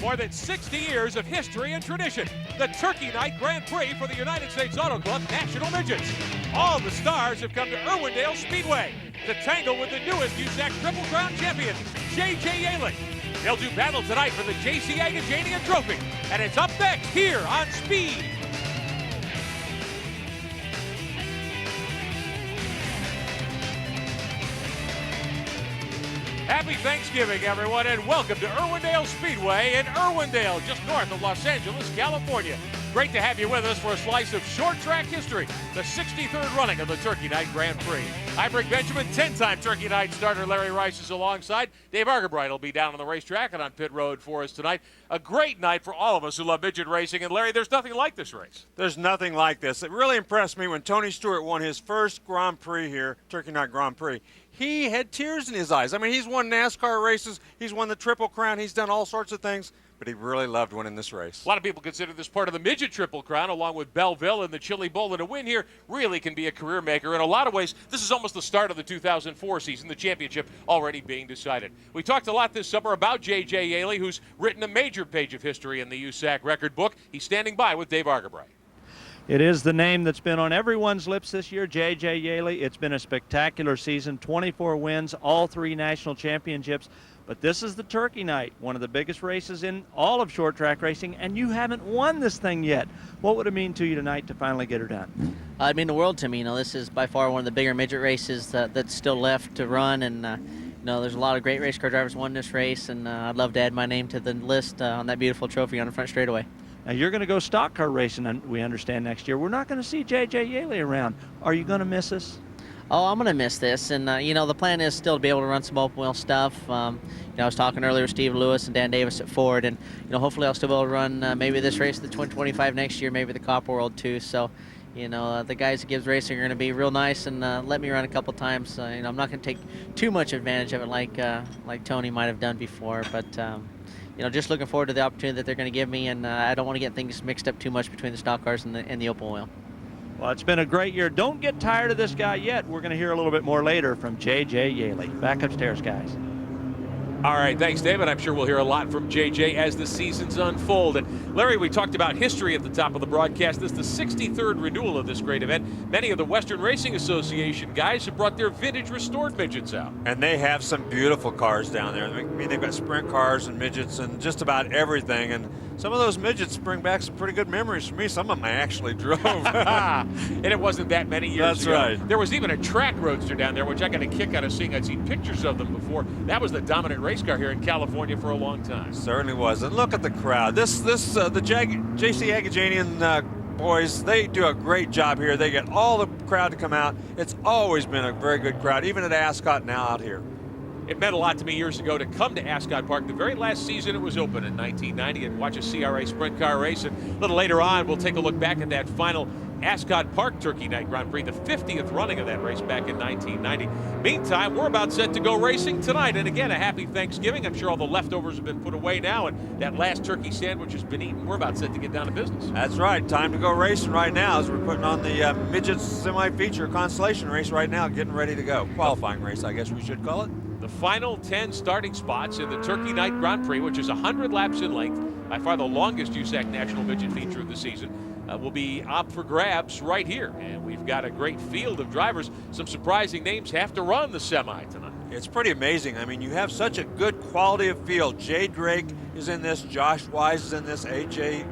More than 60 years of history and tradition. The Turkey Night Grand Prix for the United States Auto Club National Midgets. All the stars have come to Irwindale Speedway to tangle with the newest USAC Triple Crown champion, J.J. Yaley. They'll do battle tonight for the J.C. Agajanian Trophy, and it's up next here on Speed. Happy Thanksgiving, everyone, and welcome to Irwindale Speedway in Irwindale, just north of Los Angeles, California. Great to have you with us for a slice of short track history, the 63rd running of the Turkey Night Grand Prix. I'm Rick Benjamin, 10-time Turkey Night starter Larry Rice is alongside. Dave Argabright will be down on the racetrack and on pit road for us tonight. A great night for all of us who love midget racing. And Larry, there's nothing like this race. There's nothing like this. It really impressed me when Tony Stewart won his first Grand Prix here, Turkey Night Grand Prix. He had tears in his eyes. I mean, he's won NASCAR races, he's won the Triple Crown, he's done all sorts of things, but he really loved winning this race. A lot of people consider this part of the Midget Triple Crown, along with Belleville and the Chili Bowl, and a win here really can be a career maker. In a lot of ways, this is almost the start of the 2004 season, the championship already being decided. We talked a lot this summer about J.J. Yaley, who's written a major page of history in the USAC record book. He's standing by with Dave Argabright. It is the name that's been on everyone's lips this year, J.J. Yaley. It's been a spectacular season, 24 wins, all 3 national championships. But this is the Turkey Night, one of the biggest races in all of short track racing, and you haven't won this thing yet. What would it mean to you tonight to finally get her done? It'd mean the world to me. You know, this is by far one of the bigger midget races that's still left to run, and you know, there's a lot of great race car drivers won this race, and I'd love to add my name to the list on that beautiful trophy on the front straightaway. Now, you're going to go stock car racing, we understand, next year. We're not going to see J.J. Yaley around. Are you going to miss us? Oh, I'm going to miss this, and you know, the plan is still to be able to run some open wheel stuff. You know, I was talking earlier with Steve Lewis and Dan Davis at Ford, and you know, hopefully I'll still be able to run maybe this race, the 2025 next year, maybe the Copper World too. So, you know, the guys at Gibbs Racing are going to be real nice and let me run a couple times. You know, I'm not going to take too much advantage of it like Tony might have done before, but you know, just looking forward to the opportunity that they're going to give me, and I don't want to get things mixed up too much between the stock cars and the open wheel. Well, it's been a great year. Don't get tired of this guy yet. We're going to hear a little bit more later from J.J. Yaley. Back upstairs, guys. All right, thanks, David. I'm sure we'll hear a lot from J.J. as the seasons unfold. And Larry, we talked about history at the top of the broadcast. This is the 63rd renewal of this great event. Many of the Western Racing Association guys have brought their vintage restored midgets out. And they have some beautiful cars down there. I mean, they've got sprint cars and midgets and just about everything. And some of those midgets bring back some pretty good memories for me. Some of them I actually drove. And it wasn't that many years ago. That's right. There was even a track roadster down there, which I got a kick out of seeing. I'd seen pictures of them before. That was the dominant race car here in California for a long time. Certainly was. And look at the crowd. The J.C. Agajanian boys, they do a great job here. They get all the crowd to come out. It's always been a very good crowd, even at Ascot now out here. It meant a lot to me years ago to come to Ascot Park. The very last season it was open in 1990 and watch a CRA sprint car race. And a little later on, we'll take a look back at that final Ascot Park Turkey Night Grand Prix, the 50th running of that race back in 1990. Meantime, we're about set to go racing tonight. And again, a happy Thanksgiving. I'm sure all the leftovers have been put away now, and that last turkey sandwich has been eaten. We're about set to get down to business. That's right. Time to go racing right now as we're putting on the Midget Semi-Feature Constellation race right now, getting ready to go. Qualifying race, I guess we should call it. The final 10 starting spots in the Turkey Night Grand Prix, which is 100 laps in length, by far the longest USAC National Midget feature of the season, will be up for grabs right here. And we've got a great field of drivers. Some surprising names have to run the semi tonight. It's pretty amazing. I mean, you have such a good quality of field. Jay Drake is in this, Josh Wise is in this, AJ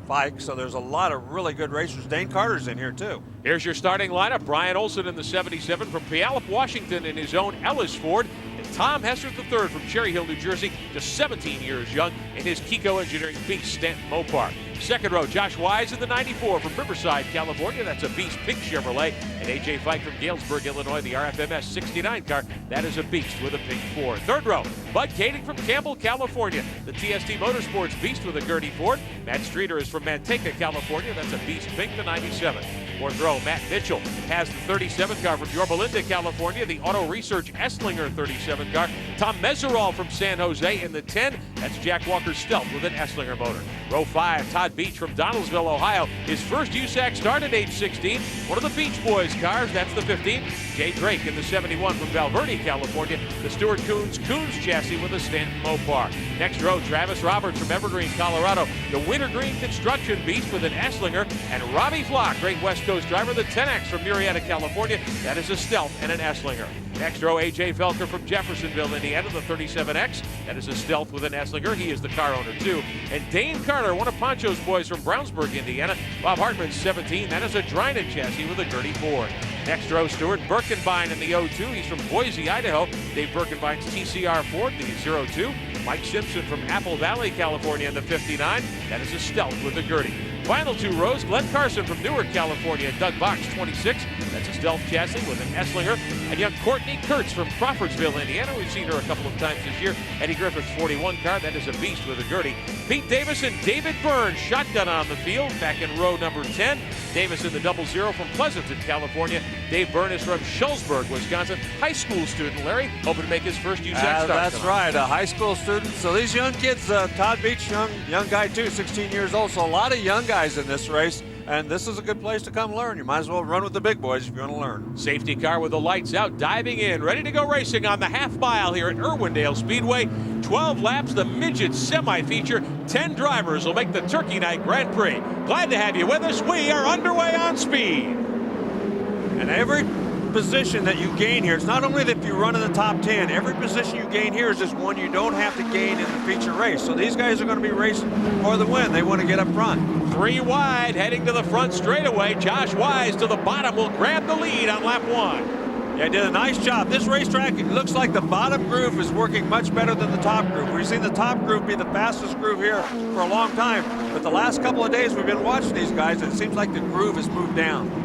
Fike, so there's a lot of really good racers. Dane Carter's in here too. Here's your starting lineup. Brian Olson in the 77 from Puyallup, Washington in his own Ellis Ford. Tom Hessert III from Cherry Hill, New Jersey, just 17 years young, in his Kiko Engineering Beast Stanton Mopar. Second row, Josh Wise in the 94 from Riverside, California. That's a Beast Pink Chevrolet. And A.J. Fike from Galesburg, Illinois, the RFMS 69 car. That is a Beast with a pink Ford. Third row, Bud Kading from Campbell, California. The TST Motorsports Beast with a Gertie Ford. Matt Streeter is from Manteca, California. That's a Beast Pink, the 97. Fourth row, Matt Mitchell has the 37 car from Yorba Linda, California. The Auto Research Esslinger 37 car. Tom Meserol from San Jose in the 10. That's Jack Walker's Stealth with an Esslinger motor. Row 5, Todd Beach from Donaldsville, Ohio. His first USAC start at age 16. One of the Beach Boys cars, that's the 15. Jay Drake in the 71 from Valverde, California. The Stuart Coons chassis with a Stanton Mopar. Next row, Travis Roberts from Evergreen, Colorado. The Wintergreen Construction Beast with an Esslinger. And Robbie Flock, great West Coast driver, the 10X from Murrieta, California. That is a Stealth and an Esslinger. Next row, AJ Felker from Jeffersonville, Indiana, the 37X. That is a Stealth with an Esslinger. He is the car owner, too. And Dane Carter, one of Poncho's boys from Brownsburg, Indiana. Bob Hartman's 17. That is a Dryden chassis with a Gertie Ford. Next row, Stuart Birkenbein in the 02. He's from Boise, Idaho. Dave Birkenbein's TCR Ford, the 02. Mike Simpson from Apple Valley, California in the 59. That is a Stealth with a Gertie. Final 2 rows, Glenn Carson from Newark, California. Doug Box, 26. That's a Stealth chassis with an Esslinger. And young Courtney Kurtz from Crawfordsville, Indiana. We've seen her a couple of times this year. Eddie Griffith's 41 car. That is a Beast with a Gertie. Pete Davis and David Byrne shotgun on the field back in row number 10. Davis in the 00 from Pleasanton, California. Dave Byrne is from Schulzburg, Wisconsin. High school student, Larry, hoping to make his first USAC start That's tonight. right, a high school student. So these young kids, Todd Beach, young guy too, 16 years old. So a lot of young guys in this race. And this is a good place to come learn. You might as well run with the big boys if you're going to learn. Safety car with the lights out, diving in, ready to go racing on the half mile here at Irwindale Speedway. 12 laps, the Midget semi-feature. 10 drivers will make the Turkey Night Grand Prix. Glad to have you with us. We are underway on speed. And every position that you gain here, it's not only that if you run in the top 10, every position you gain here is just one you don't have to gain in the feature race. So these guys are going to be racing for the win. They want to get up front. 3 wide, heading to the front straightaway. Josh Wise to the bottom will grab the lead on lap 1. Yeah, did a nice job. This racetrack, it looks like the bottom groove is working much better than the top groove. We've seen the top groove be the fastest groove here for a long time. But the last couple of days we've been watching these guys, it seems like the groove has moved down.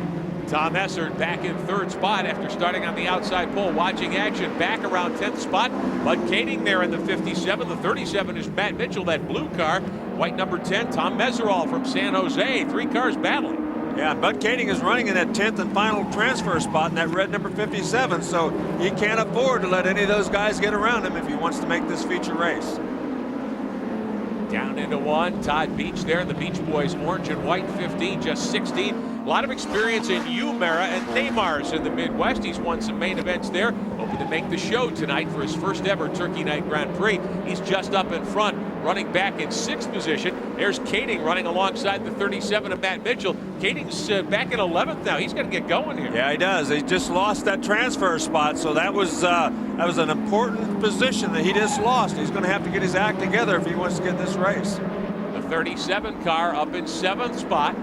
Tom Hessert back in 3rd spot after starting on the outside pole, watching action back around 10th spot. Bud Kading there in the 57. The 37 is Matt Mitchell, that blue car. White number 10, Tom Meserol from San Jose. 3 cars battling. Yeah, Bud Kading is running in that 10th and final transfer spot in that red number 57, so he can't afford to let any of those guys get around him if he wants to make this feature race. Down into 1, Todd Beach there, the Beach Boys orange and white 15, just 16. A lot of experience in UMERA and Neymars in the Midwest. He's won some main events there. Hoping to make the show tonight for his first ever Turkey Night Grand Prix. He's just up in front, running back in 6th position. There's Kading running alongside the 37 of Matt Mitchell. Kading's back in 11th now. He's got to get going here. Yeah, he does. He just lost that transfer spot, so that was an important position that he just lost. He's going to have to get his act together if he wants to get this race. The 37 car up in 7th spot.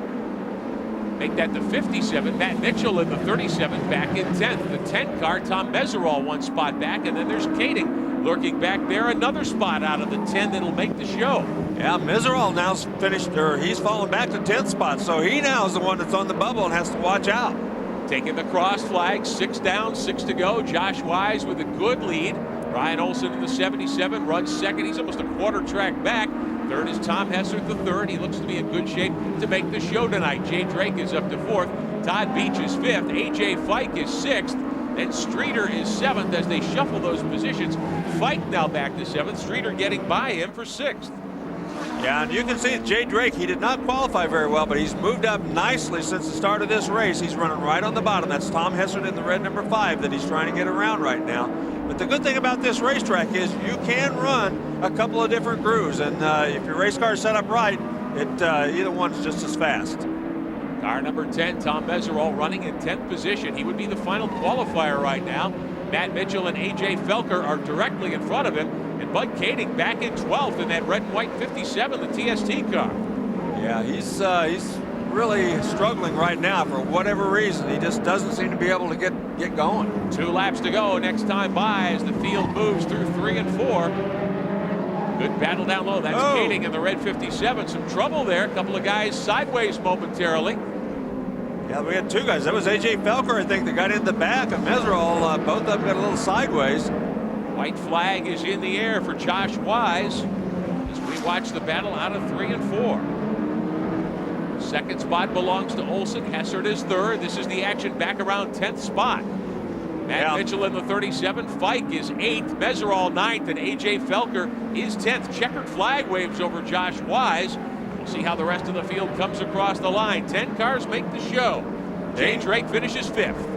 Make that the 57. Matt Mitchell in the 37 back in 10th. The 10 car, Tom Meserol 1 spot back, and then there's Kading lurking back there, another spot out of the 10 that'll make the show. Yeah, Meserol now's finished, or he's fallen back to 10th spot, so he now is the one that's on the bubble and has to watch out. Taking the cross flag, 6 down, 6 to go. Josh Wise with a good lead. Ryan Olson in the 77 runs 2nd. He's almost a quarter track back. 3rd is Tom Hessert, the 3rd. He looks to be in good shape to make the show tonight. Jay Drake is up to 4th. Todd Beach is 5th. AJ Fike is 6th. Then Streeter is 7th as they shuffle those positions. Fike now back to 7th. Streeter getting by him for 6th. Yeah, and you can see Jay Drake, he did not qualify very well, but he's moved up nicely since the start of this race. He's running right on the bottom. That's Tom Hessert in the red number 5 that he's trying to get around right now. But the good thing about this racetrack is you can run a couple of different grooves, and if your race car is set up right, either one's just as fast. Car number 10, Tom Meserol, running in 10th position. He would be the final qualifier right now. Matt Mitchell and AJ Felker are directly in front of him, and Bud Kading back in 12th in that red and white 57, the TST car. Yeah, he's really struggling right now for whatever reason. He just doesn't seem to be able to get going. 2 laps to go next time by as the field moves through 3 and 4. Good battle down low. That's Kading in the red 57. Some trouble there. A couple of guys sideways momentarily. Yeah, we had 2 guys. That was AJ Felker, I think, that got in the back of Meserol. Both of them got a little sideways. White flag is in the air for Josh Wise as we watch the battle out of 3 and 4. 2nd spot belongs to Olson. Hessert is 3rd. This is the action back around 10th spot. Matt Mitchell in the 37. Fike is 8th. Meserol 9th. And A.J. Felker is 10th. Checkered flag waves over Josh Wise. We'll see how the rest of the field comes across the line. 10 cars make the show. Jay Drake finishes 5th.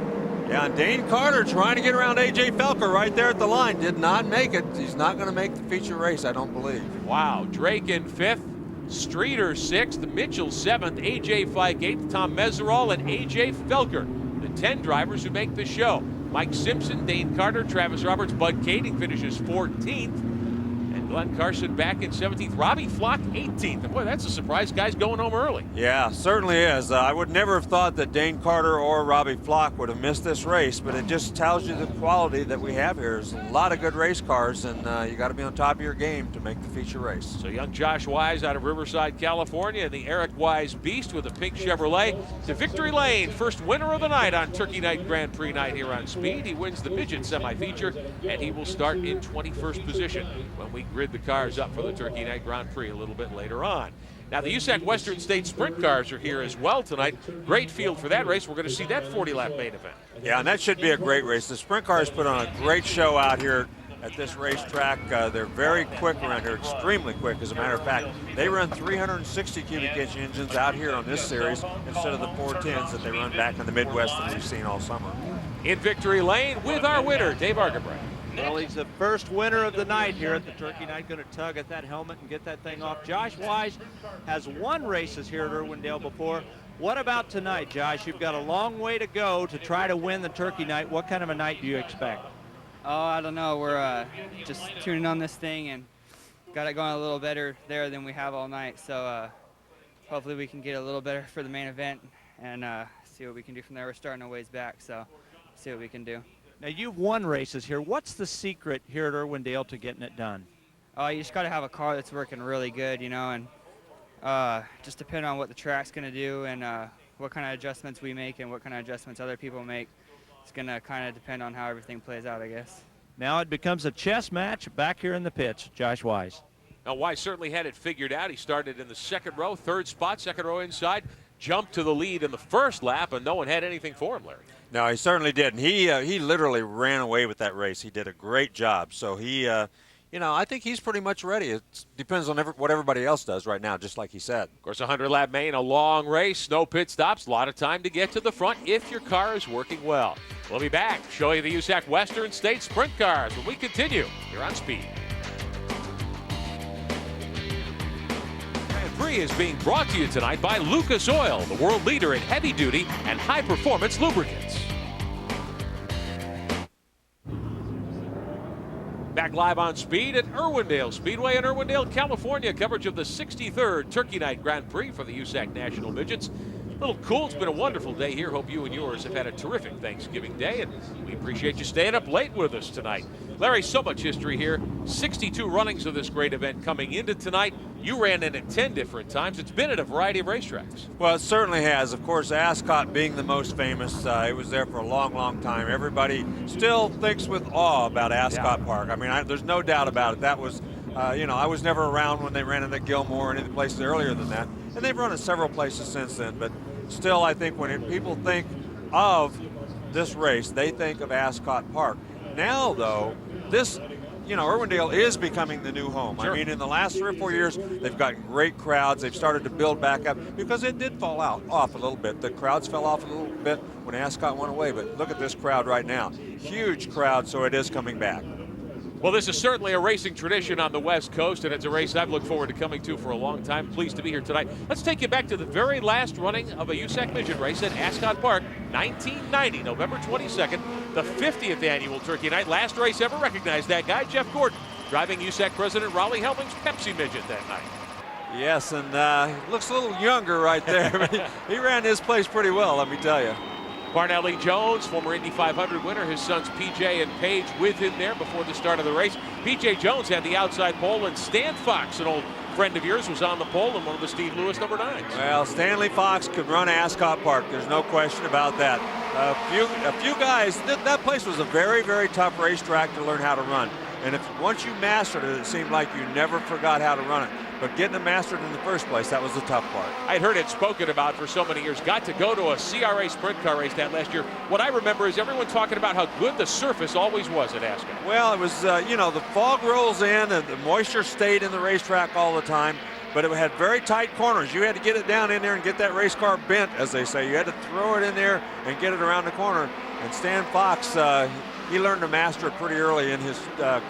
Yeah, and Dane Carter trying to get around A.J. Felker right there at the line. Did not make it. He's not going to make the feature race, I don't believe. Wow. Drake in 5th. Streeter 6th. Mitchell 7th. A.J. Fike 8th. Tom Meserol and A.J. Felker, the 10 drivers who make the show. Mike Simpson, Dane Carter, Travis Roberts, Bud Kading finishes 14th. And Glenn Carson back in 17th. Robbie Flock 18th. And boy, that's a surprise. Guys going home early. Yeah, certainly is. I would never have thought that Dane Carter or Robbie Flock would have missed this race, but it just tells you the quality that we have here. There's a lot of good race cars, and you got to be on top of your game to make the feature race. So young Josh Wise out of Riverside, California, and the Eric Wise Beast with a pink Chevrolet to victory lane. First winner of the night on Turkey Night Grand Prix night here on Speed. He wins the Midget semi-feature, and he will start in 21st position when we grid the cars up for the Turkey Night Grand Prix a little bit later on. Now the USAC Western State Sprint cars are here as well tonight. Great field for that race. We're going to see that 40-lap main event. Yeah, and that should be a great race. The sprint cars put on a great show out here at this racetrack. They're very quick around here, extremely quick. As a matter of fact, they run 360 cubic inch engines out here on this series instead of the 410s that they run back in the Midwest that we've seen all summer. In victory lane with our winner, Dave Argabright. Well, he's the first winner of the night here at the Turkey Night. Going to tug at that helmet and get that thing off. Josh Wise has won races here at Irwindale before. What about tonight, Josh? You've got a long way to go to try to win the Turkey Night. What kind of a night do you expect? Oh, I don't know. We're just tuning on this thing and got it going a little better there than we have all night. So hopefully we can get a little better for the main event and see what we can do from there. We're starting a ways back, so see what we can do. Now, you've won races here. What's the secret here at Irwindale to getting it done? You just got to have a car that's working really good, you know, and just depend on what the track's going to do and what kind of adjustments we make and what kind of adjustments other people make. It's going to kind of depend on how everything plays out, I guess. Now it becomes a chess match back here in the pits. Josh Wise. Now, Wise certainly had it figured out. He started in the second row, third spot, second row inside, jumped to the lead in the first lap, and no one had anything for him, Larry. No, he certainly did. And he literally ran away with that race. He did a great job. So he, you know, I think he's pretty much ready. It depends on what everybody else does right now, just like he said. Of course, a 100-lap main, a long race, no pit stops, a lot of time to get to the front if your car is working well. We'll be back, showing you the USAC Western State Sprint cars when we continue here on Speed. Prix is being brought to you tonight by Lucas Oil, the world leader in heavy-duty and high-performance lubricants. Back live on Speed at Irwindale Speedway in Irwindale, California. Coverage of the 63rd Turkey Night Grand Prix for the USAC National Midgets. A little cool. It's been a wonderful day here. Hope you and yours have had a terrific Thanksgiving Day, and we appreciate you staying up late with us tonight. Larry, so much history here. 62 runnings of this great event coming into tonight. You ran in at 10 different times. It's been at a variety of racetracks. Well, it certainly has. Of course, Ascot being the most famous. It was there for a long, long time. Everybody still thinks with awe about Ascot Park. I mean, there's no doubt about it. That was, you know, I was never around when they ran it at Gilmore and any places earlier than that. And they've run it several places since then. But still, I think when people think of this race, they think of Ascot Park. Now, though, this, you know, Irwindale is becoming the new home. Sure. I mean, in the last 3 or 4 years, they've gotten great crowds. They've started to build back up because it did fall off a little bit. The crowds fell off a little bit when Ascot went away, but look at this crowd right now. Huge crowd, so it is coming back. Well, this is certainly a racing tradition on the West Coast, and it's a race I've looked forward to coming to for a long time. Pleased to be here tonight. Let's take you back to the very last running of a USAC Midget race at Ascot Park, 1990, November 22nd, the 50th annual Turkey Night. Last race ever recognized that guy, Jeff Gordon, driving USAC President Raleigh Helming's Pepsi Midget that night. Yes, and he looks a little younger right there. But he ran his place pretty well, let me tell you. Parnelli Jones, former Indy 500 winner, his sons PJ and Paige with him there before the start of the race. PJ Jones had the outside pole, and Stan Fox, an old friend of yours, was on the pole in one of the Steve Lewis number 9s. Well, Stanley Fox could run Ascot Park. There's no question about that. A few guys, that place was a very, very tough racetrack to learn how to run. And once you mastered it, it seemed like you never forgot how to run it. but getting it mastered in the first place, that was the tough part. I'd heard it spoken about for so many years. Got to go to a CRA sprint car race that last year. What I remember is everyone talking about how good the surface always was at Ascot. Well, it was, you know, the fog rolls in and the moisture stayed in the racetrack all the time, but it had very tight corners. You had to get it down in there and get that race car bent, as they say. You had to throw it in there and get it around the corner. And Stan Fox, he learned to master it pretty early in his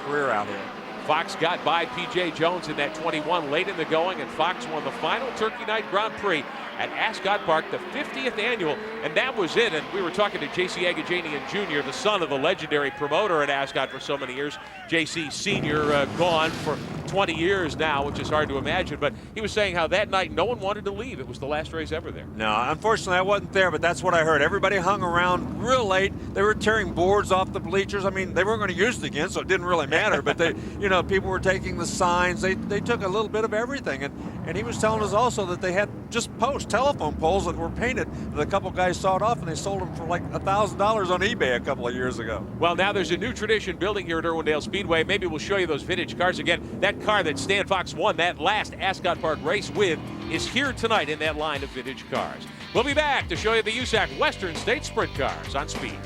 career out here. Fox got by P.J. Jones in that 21 late in the going, and Fox won the final Turkey Night Grand Prix at Ascot Park, the 50th annual, and that was it. And we were talking to J.C. Agajanian Jr., the son of the legendary promoter at Ascot for so many years. J.C. Sr. Gone for 20 years now, which is hard to imagine, but he was saying how that night no one wanted to leave. It was the last race ever there. No, unfortunately I wasn't there, but that's what I heard. Everybody hung around real late. They were tearing boards off the bleachers. I mean, they weren't going to use it again, so it didn't really matter, but they, you know, people were taking the signs. They took a little bit of everything, and he was telling us also that they had just telephone poles that were painted that a couple guys sawed off, and they sold them for like $1,000 on eBay a couple of years ago. Well, now there's a new tradition building here at Irwindale Speedway. Maybe we'll show you those vintage cars again. That car that Stan Fox won that last Ascot Park race with is here tonight in that line of vintage cars. We'll be back to show you the USAC Western State Sprint Cars on Speed.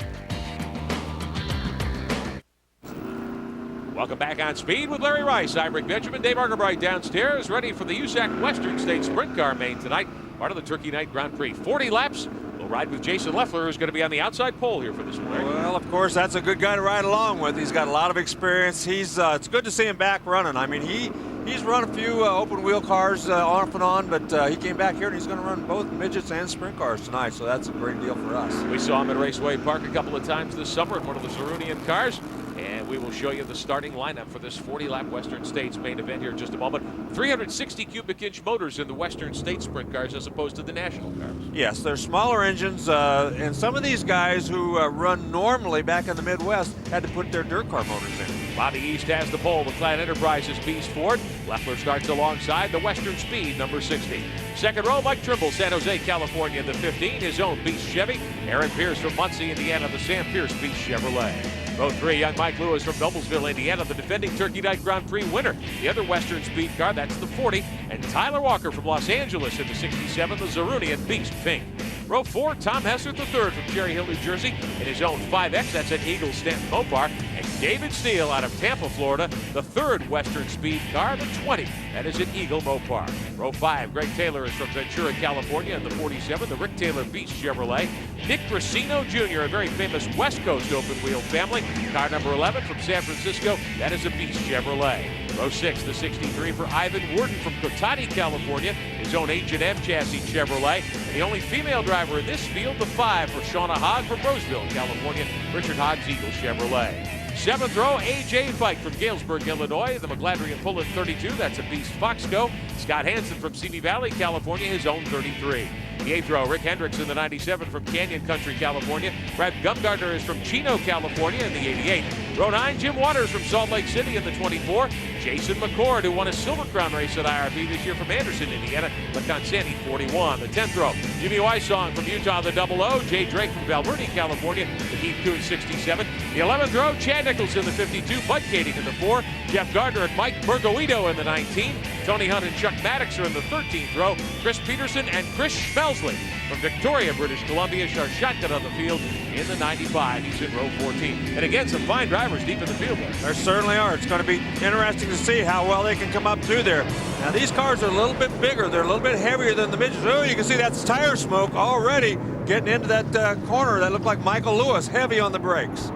Welcome back on Speed with Larry Rice. I'm Rick Benjamin. Dave Argerbright downstairs, ready for the USAC Western State Sprint Car main tonight. Part of the Turkey Night Grand Prix. 40 laps. We'll ride with Jason Leffler, who's going to be on the outside pole here for this one. Right? Well, of course, that's a good guy to ride along with. He's got a lot of experience. It's good to see him back running. I mean, he's run a few open wheel cars off and on, but he came back here and he's going to run both midgets and sprint cars tonight, so that's a great deal for us. We saw him at Raceway Park a couple of times this summer in one of the Zarunian cars. And we will show you the starting lineup for this 40-lap Western States main event here in just a moment. 360 cubic inch motors in the Western States sprint cars as opposed to the national cars. Yes, they're smaller engines, and some of these guys who run normally back in the Midwest had to put their dirt car motors in. Bobby East has the pole. McLaren Enterprises Beast Ford. Leffler starts alongside the Western Speed number 60. Second row, Mike Trimble, San Jose, California, the 15. His own Beast Chevy. Aaron Pierce from Muncie, Indiana, the Sam Pierce Beast Chevrolet. Row 3, young Mike Lewis from Noblesville, Indiana, the defending Turkey Night Grand Prix winner. The other Western Speed car, that's the 40. And Tyler Walker from Los Angeles in the 67, the Zarunian Beast Pink. Row 4, Tom Hessert III from Cherry Hill, New Jersey, in his own 5X, that's an Eagle Stanton Mopar. And David Steele out of Tampa, Florida, the third Western Speed car, the 20. That is an Eagle Mopar. Row 5, Greg Taylor is from Ventura, California, in the 47, the Rick Taylor Beast Chevrolet. Nick Gracino Jr., a very famous West Coast open wheel family. Car number 11 from San Francisco, that is a Beast Chevrolet. Row 6, the 63 for Ivan Worden from Cotati, California, his own H&M chassis Chevrolet. And the only female driver in this field, the 5 for Shauna Hogg from Roseville, California, Richard Hogg's Eagle Chevrolet. Seventh row, A.J. Fike from Galesburg, Illinois, the McGladrey and Pullen 32, that's a Beast Foxco. Scott Hansen from Simi Valley, California, his own 33. The eighth row, Rick Hendricks in the 97 from Canyon Country, California. Brad Gumgardner is from Chino, California in the 88. Row 9, Jim Waters from Salt Lake City in the 24. Jason McCord, who won a Silver Crown race at IRB this year from Anderson, Indiana, the Consani 41. The 10th row, Jimmy Weissong from Utah, the 00. Jay Drake from Val Verde, California, the Keith Kuhn 67. The 11th row, Chad Nichols in the 52. Bud Kading in the 4. Jeff Gardner and Mike Bergoito in the 19. Tony Hunt and Chuck Maddox are in the 13th row. Chris Peterson and Chris Schmelsley from Victoria, British Columbia, share shotgun on the field in the 95. He's in row 14. And again, some fine drivers deep in the field there. There certainly are. It's going to be interesting to see how well they can come up through there. Now, these cars are a little bit bigger. They're a little bit heavier than the midgets. Oh, you can see that's tire smoke already getting into that corner. That looked like Michael Lewis, heavy on the brakes.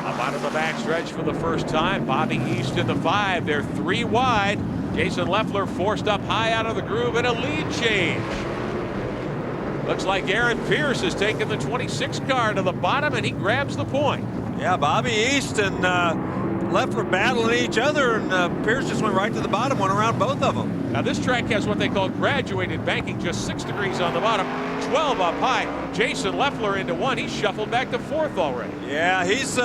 Up out of the backstretch for the first time. Bobby East in the 5. They're 3 wide. Jason Leffler forced up high out of the groove and a lead change. Looks like Aaron Pierce has taken the 26 car to the bottom and he grabs the point. Yeah, Bobby East and Leffler battling each other, and Pierce just went right to the bottom, went around both of them. Now this track has what they call graduated banking, just 6 degrees on the bottom, 12 up high. Jason Leffler into 1. He's shuffled back to 4th already. Yeah, he's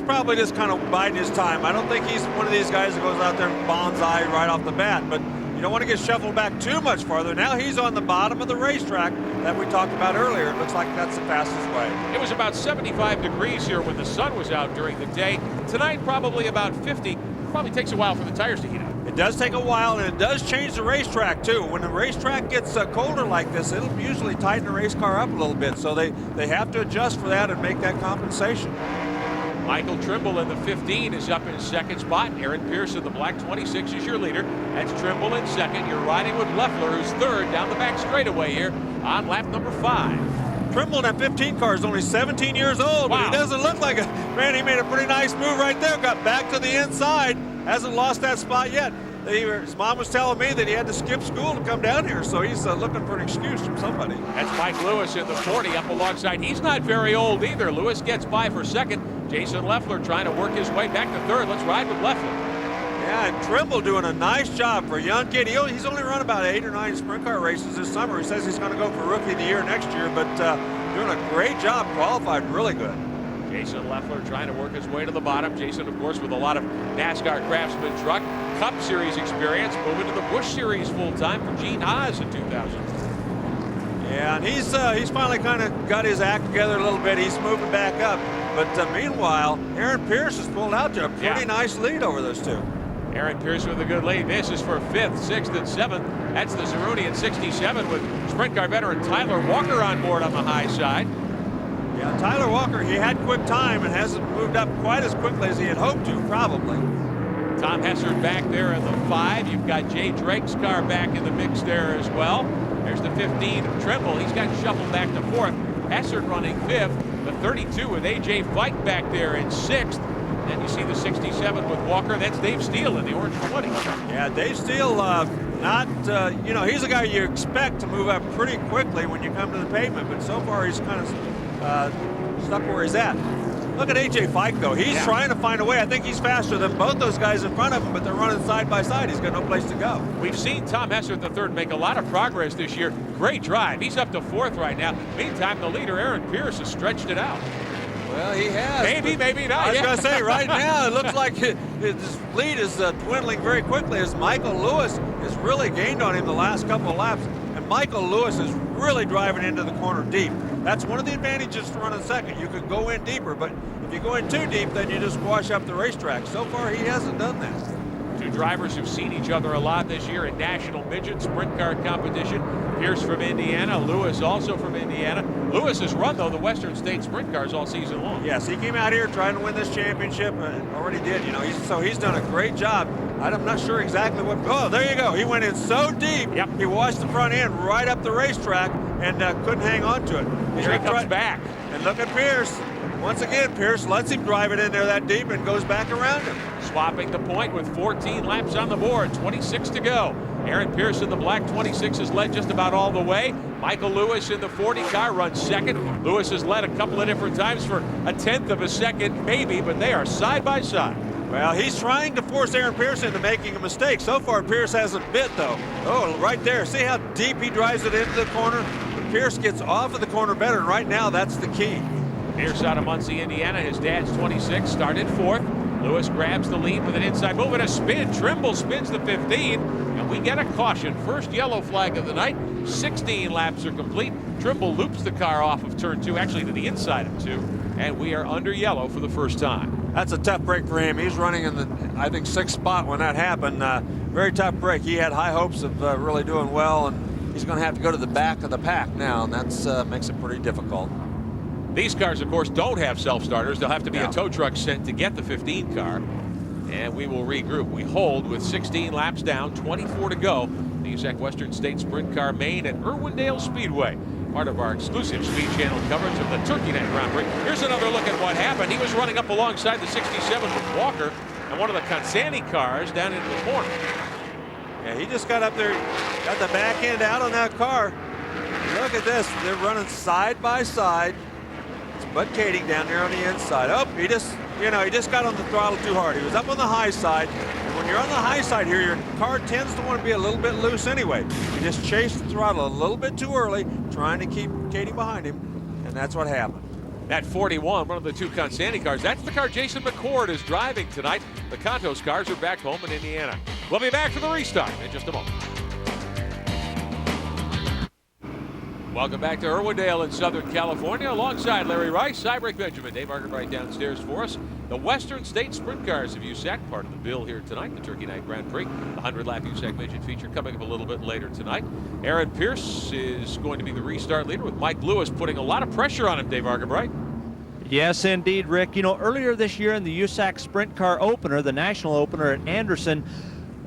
probably just kind of biding his time. I don't think he's one of these guys that goes out there and bonsai right off the bat, but you don't want to get shuffled back too much farther. Now he's on the bottom of the racetrack that we talked about earlier. It looks like that's the fastest way. It was about 75 degrees here when the sun was out during the day. Tonight, probably about 50. Probably takes a while for the tires to heat up. It It does take a while, and it does change the racetrack too. When the racetrack gets colder like this, it'll usually tighten the race car up a little bit, so they have to adjust for that and make that compensation. Michael Trimble in the 15 is up in second spot. Aaron Pierce in the black 26 is your leader. That's Trimble in second. You're riding with Leffler, who's third down the back straightaway here on lap number 5. Trimble in that 15 car is only 17 years old, Wow. but he doesn't look like a man. He made a pretty nice move right there. Got back to the inside. Hasn't lost that spot yet. His mom was telling me that he had to skip school to come down here, so he's looking for an excuse from somebody. That's Mike Lewis in the 40 up alongside. He's not very old either. Lewis gets by for second. Jason Leffler trying to work his way back to third. Let's ride with Leffler. Yeah, and Trimble doing a nice job for a young kid. He's only run about 8 or 9 sprint car races this summer. He says he's going to go for Rookie of the Year next year, but doing a great job, qualified really good. Jason Leffler trying to work his way to the bottom. Jason, of course, with a lot of NASCAR Craftsman truck, Cup Series experience, moving to the Busch Series full-time for Gene Haas in 2000. Yeah, and he's finally kind of got his act together a little bit. He's moving back up. But meanwhile, Aaron Pierce has pulled out to a pretty nice lead over those two. Aaron Pierce with a good lead. This is for 5th, 6th, and 7th. That's the Zeruni in 67 with sprint car veteran Tyler Walker on board on the high side. Yeah, Tyler Walker, he had quick time and hasn't moved up quite as quickly as he had hoped to, probably. Tom Hessert back there in the 5. You've got Jay Drake's car back in the mix there as well. There's the 15 of Trimble. He's got shuffled back to 4th. Hessert running 5th. The 32 with A.J. Fike back there in 6th. Then you see the 67 with Walker. That's Dave Steele in the orange 20. Yeah, Dave Steele, he's a guy you expect to move up pretty quickly when you come to the pavement, but so far he's kind of stuck where he's at. Look at A.J. Fike, though. He's trying to find a way. I think he's faster than both those guys in front of him, but they're running side by side. He's got no place to go. We've seen Tom Hessert III make a lot of progress this year. Great drive. He's up to 4th right now. Meantime, the leader, Aaron Pierce, has stretched it out. Well, he has. Maybe, maybe not. I was going to say, right now, it looks like his lead is dwindling very quickly as Michael Lewis has really gained on him the last couple of laps. And Michael Lewis is really driving into the corner deep. That's one of the advantages to running second. You could go in deeper, but if you go in too deep, then you just wash up the racetrack. So far, he hasn't done that. Two drivers who've seen each other a lot this year in National Midget Sprint Car Competition. Pierce from Indiana, Lewis also from Indiana. Lewis has run, though, the Western State Sprint Cars all season long. Yes, he came out here trying to win this championship and already did. So he's done a great job. I'm not sure exactly what. Oh, there you go. He went in so deep. Yep. He washed the front end right up the racetrack and couldn't hang on to it. Here he comes back. And look at Pierce. Once again, Pierce lets him drive it in there that deep and goes back around him. Swapping the point with 14 laps on the board, 26 to go. Aaron Pierce in the black 26 has led just about all the way. Michael Lewis in the 40 car runs second. Lewis has led a couple of different times for a 1/10 of a second, maybe, but they are side by side. Well, he's trying to force Aaron Pierce into making a mistake. So far, Pierce hasn't bit, though. Oh, right there. See how deep he drives it into the corner? But Pierce gets off of the corner better, and right now, that's the key. Pierce out of Muncie, Indiana. His dad's 26, started 4th. Lewis grabs the lead with an inside move and a spin. Trimble spins the 15, and we get a caution. First yellow flag of the night. 16 laps are complete. Trimble loops the car off of turn 2, actually to the inside of 2, and we are under yellow for the first time. That's a tough break for him. He's running in the, I think, 6th spot when that happened. Very tough break. He had high hopes of really doing well, and he's going to have to go to the back of the pack now, and that makes it pretty difficult. These cars, of course, don't have self-starters. They'll have to be a tow truck sent to get the 15 car. And we will regroup. We hold with 16 laps down, 24 to go. The USAC Western State Sprint Car Main at Irwindale Speedway. Part of our exclusive Speed Channel coverage of the Turkey Night Grand Prix. Here's another look at what happened. He was running up alongside the 67 with Walker and one of the Consani cars down into the corner. Yeah, he just got up there, got the back end out on that car. Look at this. They're running side by side. It's Bud Kading down there on the inside. Oh, he just got on the throttle too hard. He was up on the high side. And when you're on the high side here, your car tends to want to be a little bit loose anyway. You just chase the throttle a little bit too early, trying to keep Kading behind him, and that's what happened. That 41, one of the two Consani cars, that's the car Jason McCord is driving tonight. The Contos cars are back home in Indiana. We'll be back for the restart in just a moment. Welcome back to Irwindale in Southern California. Alongside Larry Rice, Cybreak Benjamin, Dave Argenbright downstairs for us. The Western State Sprint Cars of USAC, part of the bill here tonight, the Turkey Night Grand Prix. The 100-lap USAC Midget feature coming up a little bit later tonight. Aaron Pierce is going to be the restart leader with Mike Lewis putting a lot of pressure on him, Dave Argenbright. Yes, indeed, Rick. You know, earlier this year in the USAC Sprint Car Opener, the national opener at Anderson,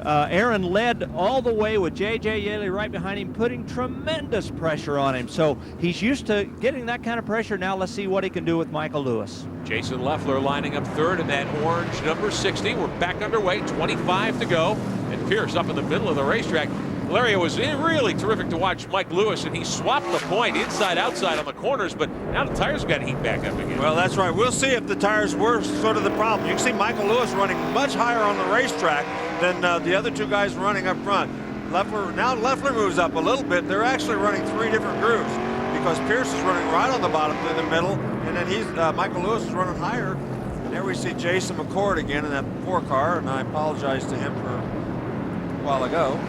Aaron led all the way with J.J. Yaley right behind him, putting tremendous pressure on him. So he's used to getting that kind of pressure. Now let's see what he can do with Michael Lewis. Jason Leffler lining up third in that orange number 60. We're back underway, 25 to go. And Pierce up in the middle of the racetrack. Larry, it was really terrific to watch Mike Lewis, and he swapped the point inside-outside on the corners, but now the tires got heat back up again. Well, that's right. We'll see if the tires were sort of the problem. You can see Michael Lewis running much higher on the racetrack than the other two guys running up front. Leffler moves up a little bit. They're actually running three different grooves because Pierce is running right on the bottom through the middle, and then Michael Lewis is running higher. And there we see Jason McCord again in that 4 car, and I apologize to him for a while ago.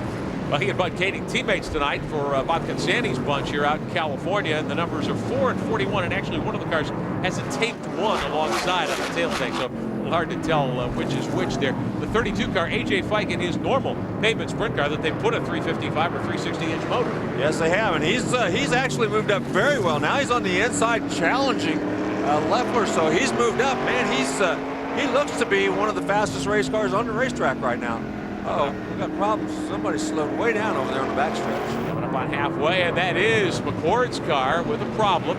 Well, he and Bud Kading teammates tonight for Bob Consanti's bunch here out in California, and the numbers are 4 and 41, and actually one of the cars has a taped 1 alongside on the tail tank, so a little hard to tell which is which there. The 32 car, AJ Fike, in his normal pavement sprint car that they put a 355 or 360-inch motor. Yes, they have, and he's actually moved up very well. Now he's on the inside challenging Leffler, so he's moved up. Man, he looks to be one of the fastest race cars on the racetrack right now. Uh-oh, we got problems. Somebody slowed way down over there on the backstretch. Coming up on halfway, and that is McCord's car with a problem.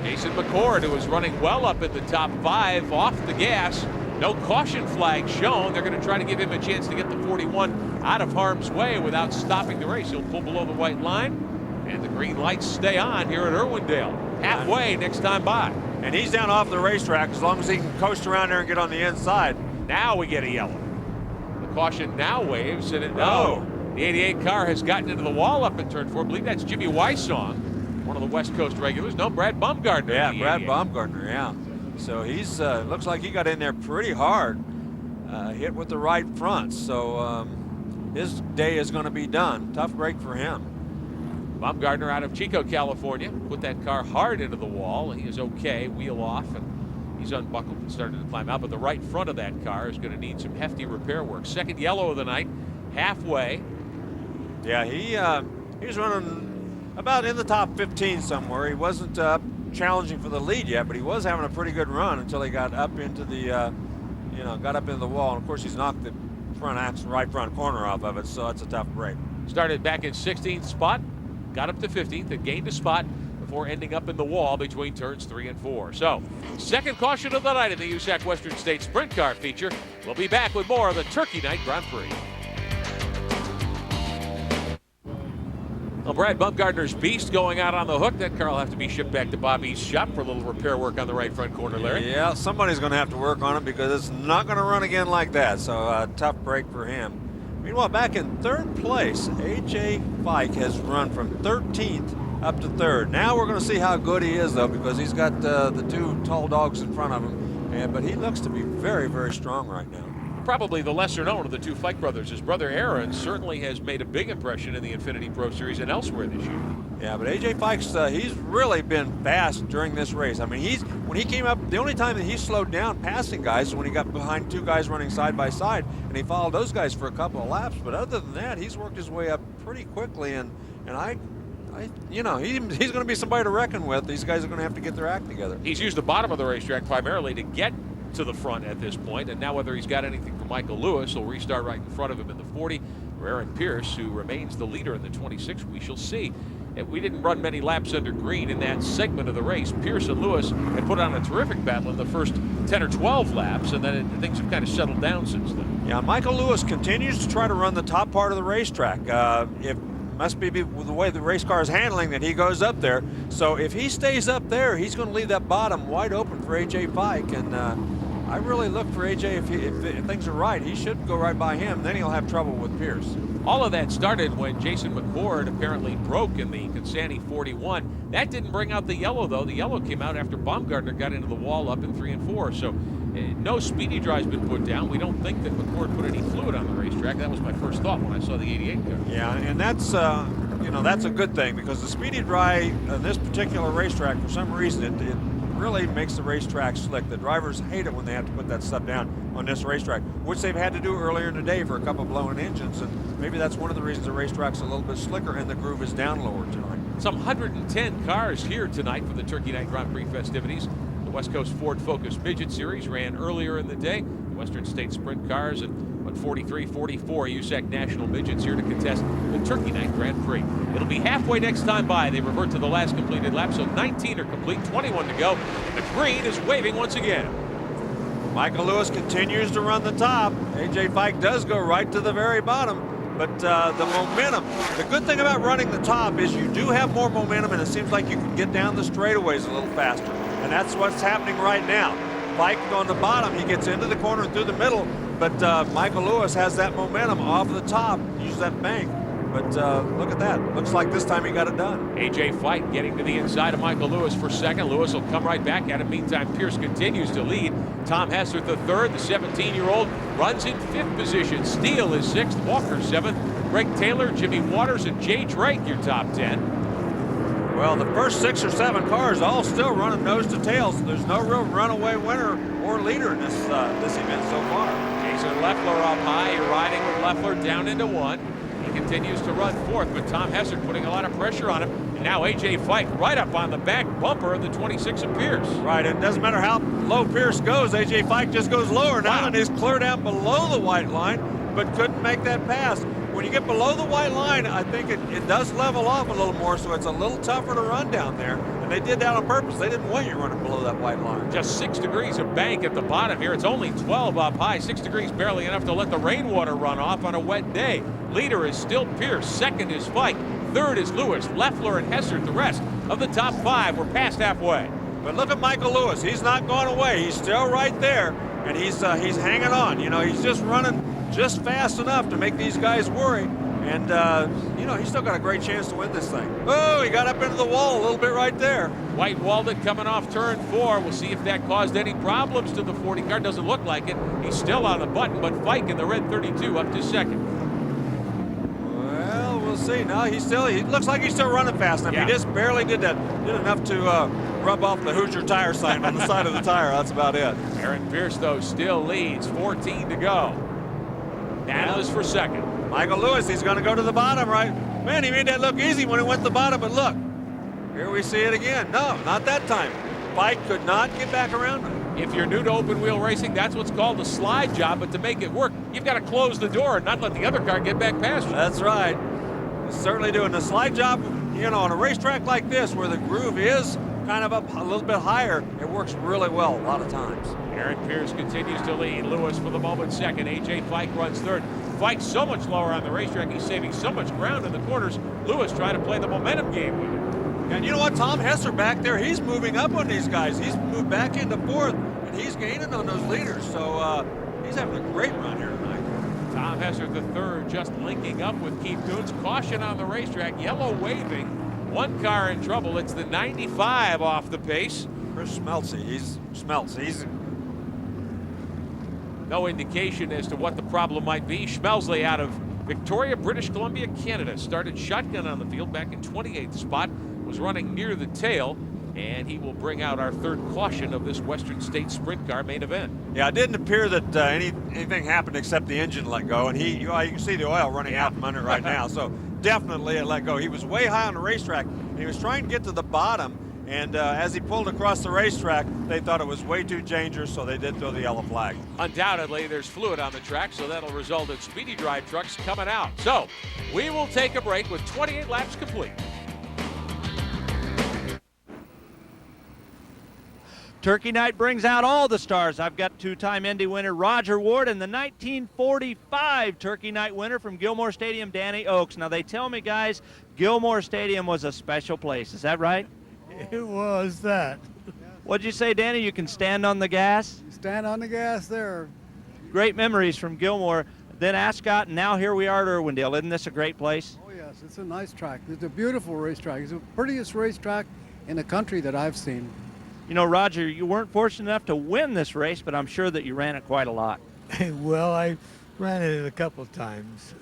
Jason McCord, who was running well up in the top 5, off the gas. No caution flag shown. They're going to try to give him a chance to get the 41 out of harm's way without stopping the race. He'll pull below the white line, and the green lights stay on here at Irwindale. Halfway next time by. And he's down off the racetrack as long as he can coast around there and get on the inside. Now we get a yellow. Caution now waves, and the 88 car has gotten into the wall up in turn 4. I believe that's Jimmy Weissong, one of the West Coast regulars. No, Brad Baumgartner. Yeah, Brad Baumgartner, yeah. So he's looks like he got in there pretty hard, hit with the right front. So his day is going to be done. Tough break for him. Baumgartner out of Chico, California, put that car hard into the wall. He is okay, wheel off, and he's unbuckled and started to climb out, but the right front of that car is going to need some hefty repair work. Second yellow of the night, halfway. Yeah, he's running about in the top 15 somewhere. He wasn't challenging for the lead yet, but he was having a pretty good run until he got up into the, got up into the wall. And of course, he's knocked the right front corner off of it, so it's a tough break. Started back in 16th spot, got up to 15th, and gained a spot before ending up in the wall between turns 3 and 4. So, second caution of the night in the USAC Western State Sprint Car feature. We'll be back with more of the Turkey Night Grand Prix. Well, Brad Baumgartner's Beast going out on the hook. That car will have to be shipped back to Bobby's shop for a little repair work on the right front corner, Larry. Yeah, somebody's going to have to work on it because it's not going to run again like that. So, tough break for him. Meanwhile, back in third place, AJ Fike has run from 13th up to 3rd. Now we're going to see how good he is, though, because he's got the 2 tall dogs in front of him. But he looks to be very, very strong right now. Probably the lesser known of the 2 Fike brothers. His brother Aaron certainly has made a big impression in the Infiniti Pro Series and elsewhere this year. Yeah, but AJ Fike's he's really been fast during this race. I mean, when he came up, the only time that he slowed down passing guys is when he got behind 2 guys running side by side, and he followed those guys for a couple of laps. But other than that, he's worked his way up pretty quickly, and he's going to be somebody to reckon with. These guys are going to have to get their act together. He's used the bottom of the racetrack primarily to get to the front at this point, and now whether he's got anything for Michael Lewis, he'll restart right in front of him in the 40, or Aaron Pierce, who remains the leader in the 26. We shall see. We didn't run many laps under green in that segment of the race. Pierce and Lewis had put on a terrific battle in the first 10 or 12 laps, and then things have kind of settled down since then. Yeah, Michael Lewis continues to try to run the top part of the racetrack. Must be with the way the race car is handling that he goes up there. So if he stays up there, he's going to leave that bottom wide open for AJ Fike. And I really look for AJ, if things are right, he should go right by him. Then he'll have trouble with Pierce. All of that started when Jason McCord apparently broke in the Consanti 41. That didn't bring out the yellow, though. The yellow came out after Baumgartner got into the wall up in 3 and 4. So no speedy drive's been put down. We don't think that McCord put any fluid on the racetrack. That was my first thought when I saw the 88 car. Yeah, and that's you know, that's a good thing, because the Speedy Dry, this particular racetrack, for some reason, it really makes the racetrack slick. The drivers hate it when they have to put that stuff down on this racetrack, which they've had to do earlier in the day for a couple of blown engines, and maybe that's one of the reasons the racetrack's a little bit slicker and the groove is down lower tonight. Some 110 cars here tonight for the Turkey Night Grand Prix festivities. The West Coast Ford Focus Midget Series ran earlier in the day. The Western State Sprint cars and 43, 44 USAC National Midgets here to contest the Turkey Night Grand Prix. It'll be halfway next time by. They revert to the last completed lap, so 19 are complete, 21 to go. The green is waving once again. Michael Lewis continues to run the top. A.J. Fike does go right to the very bottom, but the momentum, the good thing about running the top is you do have more momentum, and it seems like you can get down the straightaways a little faster, and that's what's happening right now. Fike on the bottom, he gets into the corner and through the middle, but Michael Lewis has that momentum off the top, use that bank. But look at that. Looks like this time he got it done. A.J. Fike getting to the inside of Michael Lewis for second. Lewis will come right back at him. Meantime, Pierce continues to lead. Tom Hessert the third. The 17-year-old runs in fifth position. Steele is sixth. Walker seventh. Greg Taylor, Jimmy Waters, and Jay Drake your top 10. Well, the first 6 or 7 cars all still running nose to tail, so there's no real runaway winner or leader in this event so far. Jason Leffler up high. You're riding with Leffler down into one. Continues to run fourth, but Tom Hessert putting a lot of pressure on him. And now A.J. Fike right up on the back bumper of the 26 of Pierce. Right, and it doesn't matter how low Pierce goes, A.J. Fike just goes lower now and is clear down below the white line, but couldn't make that pass. When you get below the white line, I think it does level off a little more, so it's a little tougher to run down there. And they did that on purpose. They didn't want you running below that white line. Just 6 degrees of bank at the bottom here. It's only 12 up high. 6 degrees barely enough to let the rainwater run off on a wet day. Leader is still Pierce. Second is Fike. Third is Lewis, Leffler, and Hessert. The rest of the top 5 were past halfway. But look at Michael Lewis. He's not gone away. He's still right there, and he's hanging on. You know, he's just running just fast enough to make these guys worry. And, you know, he's still got a great chance to win this thing. Oh, he got up into the wall a little bit right there. White Walden coming off turn 4. We'll see if that caused any problems to the 40 car. Doesn't look like it. He's still on the button, but Fike in the red 32 up to second. Well, we'll see. No, he looks like he's still running fast. He just barely did enough to rub off the Hoosier tire sign on the side of the tire. That's about it. Aaron Pierce, though, still leads. 14 to go. Battle is for second. Michael Lewis, he's going to go to the bottom, right? Man, he made that look easy when he went to the bottom, but look, here we see it again. No, not that time. Fike could not get back around him. If you're new to open wheel racing, that's what's called a slide job, but to make it work, you've got to close the door and not let the other car get back past you. That's right. Certainly doing the slide job, you know, on a racetrack like this where the groove is kind of up a little bit higher, it works really well a lot of times. Aaron Pierce continues to lead. Lewis for the moment second. A.J. Fike runs third. Fike's so much lower on the racetrack. He's saving so much ground in the corners. Lewis trying to play the momentum game with it. And you know what? Tom Hessert back there, he's moving up on these guys. He's moved back into fourth, and he's gaining on those leaders. So he's having a great run here tonight. Tom Hessert the third just linking up with Keith Coons. Caution on the racetrack. Yellow waving. One car in trouble. It's the 95 off the pace. Chris Schmelze, he's no indication as to what the problem might be. Schmelzley out of Victoria, British Columbia, Canada. Started shotgun on the field back in 28th spot. Was running near the tail. And he will bring out our third caution of this Western State Sprint Car main event. Yeah, it didn't appear that anything happened except the engine let go. And you can see the oil running out from under it right now. So definitely it let go. He was way high on the racetrack. And he was trying to get to the bottom. And as he pulled across the racetrack, they thought it was way too dangerous, so they did throw the yellow flag. Undoubtedly, there's fluid on the track, so that'll result in Speedy Dry trucks coming out. So we will take a break with 28 laps complete. Turkey Night brings out all the stars. I've got two-time Indy winner Roger Ward and the 1945 Turkey Night winner from Gilmore Stadium, Danny Oakes. Now, they tell me, guys, Gilmore Stadium was a special place. Is that right? It was that. What'd you say, Danny? You can stand on the gas? Stand on the gas there. Great memories from Gilmore, then Ascot, and now here we are at Irwindale. Isn't this a great place? Oh, yes. It's a nice track. It's a beautiful racetrack. It's the prettiest racetrack in the country that I've seen. You know, Roger, you weren't fortunate enough to win this race, but I'm sure that you ran it quite a lot. Well, Ran it a couple times.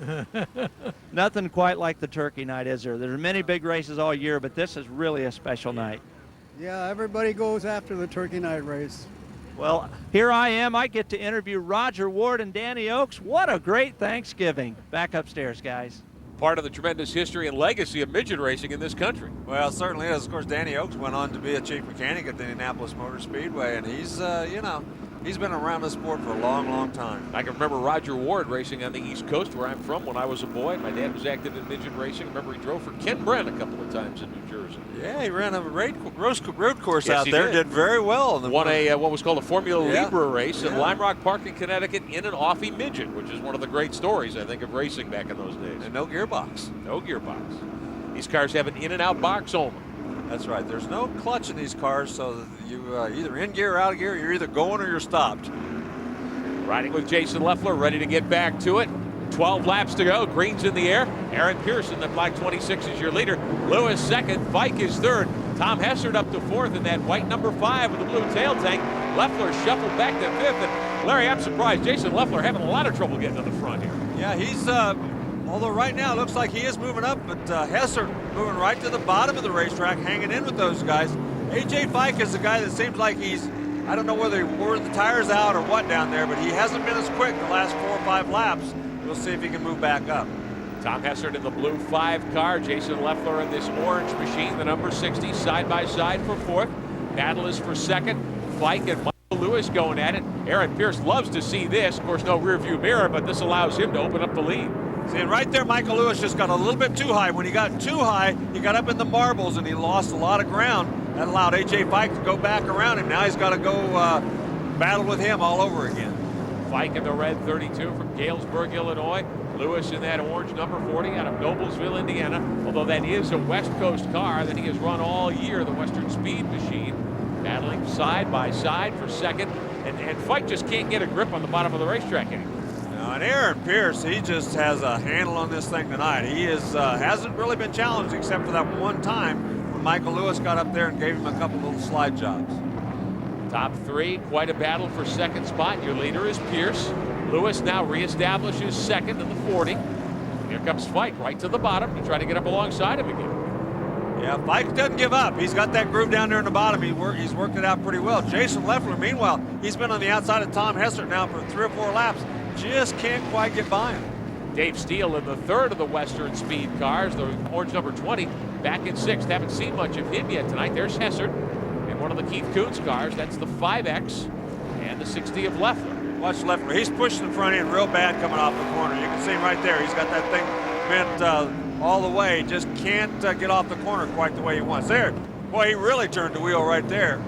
Nothing quite like the Turkey Night, is there? There's many big races all year, but this is really a special night. Yeah, everybody goes after the Turkey Night race. Well, here I am. I get to interview Roger Ward and Danny Oakes. What a great Thanksgiving. Back upstairs, guys. Part of the tremendous history and legacy of midget racing in this country. Well, it certainly is. Of course, Danny Oakes went on to be a chief mechanic at the Indianapolis Motor Speedway, and he's, he's been around the sport for a long, long time. I can remember Roger Ward racing on the East Coast, where I'm from, when I was a boy. My dad was active in midget racing. I remember he drove for Ken Brent a couple of times in New Jersey. Yeah, he ran a road course Yes, out he there. did. Very well. Won a what was called a Formula Yeah. Libre race in Yeah. Lime Rock Park in Connecticut in an Offie Midget, which is one of the great stories, I think, of racing back in those days. And no gearbox. No gearbox. These cars have an in and out box only. That's right. There's no clutch in these cars, so you either in gear or out of gear. You're either going or you're stopped. Riding with Jason Leffler, ready to get back to it. 12 laps to go. Green's in the air. Aaron Pearson, the black 26, is your leader. Lewis second. Fike is third. Tom Hessert up to fourth in that white number 5 with the blue tail tank. Leffler shuffled back to fifth. And Larry, I'm surprised. Jason Leffler having a lot of trouble getting to the front here. Yeah, he's, although right now it looks like he is moving up, but Hessert moving right to the bottom of the racetrack, hanging in with those guys. A.J. Fike is the guy that seems like he's, I don't know whether he wore the tires out or what down there, but he hasn't been as quick the last 4 or 5 laps. We'll see if he can move back up. Tom Hessert in the blue 5 car. Jason Leffler in this orange machine, the number 60, side by side for fourth. Battle is for second. Fike and Michael Lewis going at it. Aaron Pierce loves to see this. Of course, no rear view mirror, but this allows him to open up the lead. See, and right there, Michael Lewis just got a little bit too high. When he got too high, he got up in the marbles and he lost a lot of ground. That allowed A.J. Fike to go back around him. Now he's got to go battle with him all over again. Fike in the red 32 from Galesburg, Illinois. Lewis in that orange number 40 out of Noblesville, Indiana. Although that is a West Coast car that he has run all year, the Western Speed Machine. Battling side by side for second. And Fike just can't get a grip on the bottom of the racetrack anymore. Now, and Aaron Pierce, he just has a handle on this thing tonight. He is hasn't really been challenged except for that one time when Michael Lewis got up there and gave him a couple little slide jobs. Top 3, quite a battle for second spot. Your leader is Pierce. Lewis now reestablishes second in the 40. Here comes Fike right to the bottom to try to get up alongside him again. Yeah, Fike doesn't give up. He's got that groove down there in the bottom. He's worked it out pretty well. Jason Leffler, meanwhile, he's been on the outside of Tom Hessert now for 3 or 4 laps. Just can't quite get by him. Dave Steele in the 3rd of the Western Speed cars, the orange number 20, back in 6th. Haven't seen much of him yet tonight. There's Hessert in one of the Keith Kunz cars. That's the 5X and the 60 of Leffler. Watch Leffler. He's pushing the front end real bad coming off the corner. You can see him right there. He's got that thing bent all the way. Just can't get off the corner quite the way he wants. There. Boy, he really turned the wheel right there.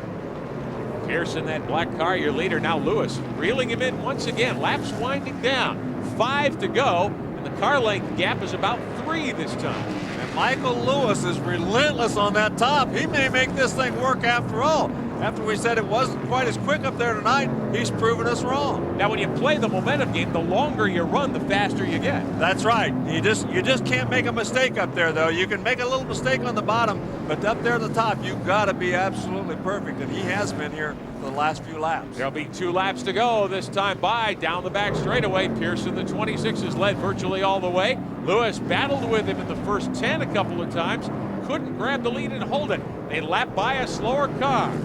Pierce in that black car, your leader. Now Lewis reeling him in once again. Laps winding down. 5 to go, and the car length gap is about 3 this time. And Michael Lewis is relentless on that top. He may make this thing work after all. After we said it wasn't quite as quick up there tonight, he's proven us wrong. Now, when you play the momentum game, the longer you run, the faster you get. That's right. You just can't make a mistake up there, though. You can make a little mistake on the bottom, but up there at the top, you've got to be absolutely perfect, and he has been here for the last few laps. There'll be 2 laps to go this time by down the back straightaway. Pearson, the 26, has led virtually all the way. Lewis battled with him in the first 10 a couple of times. Couldn't grab the lead and hold it. They lap by a slower car.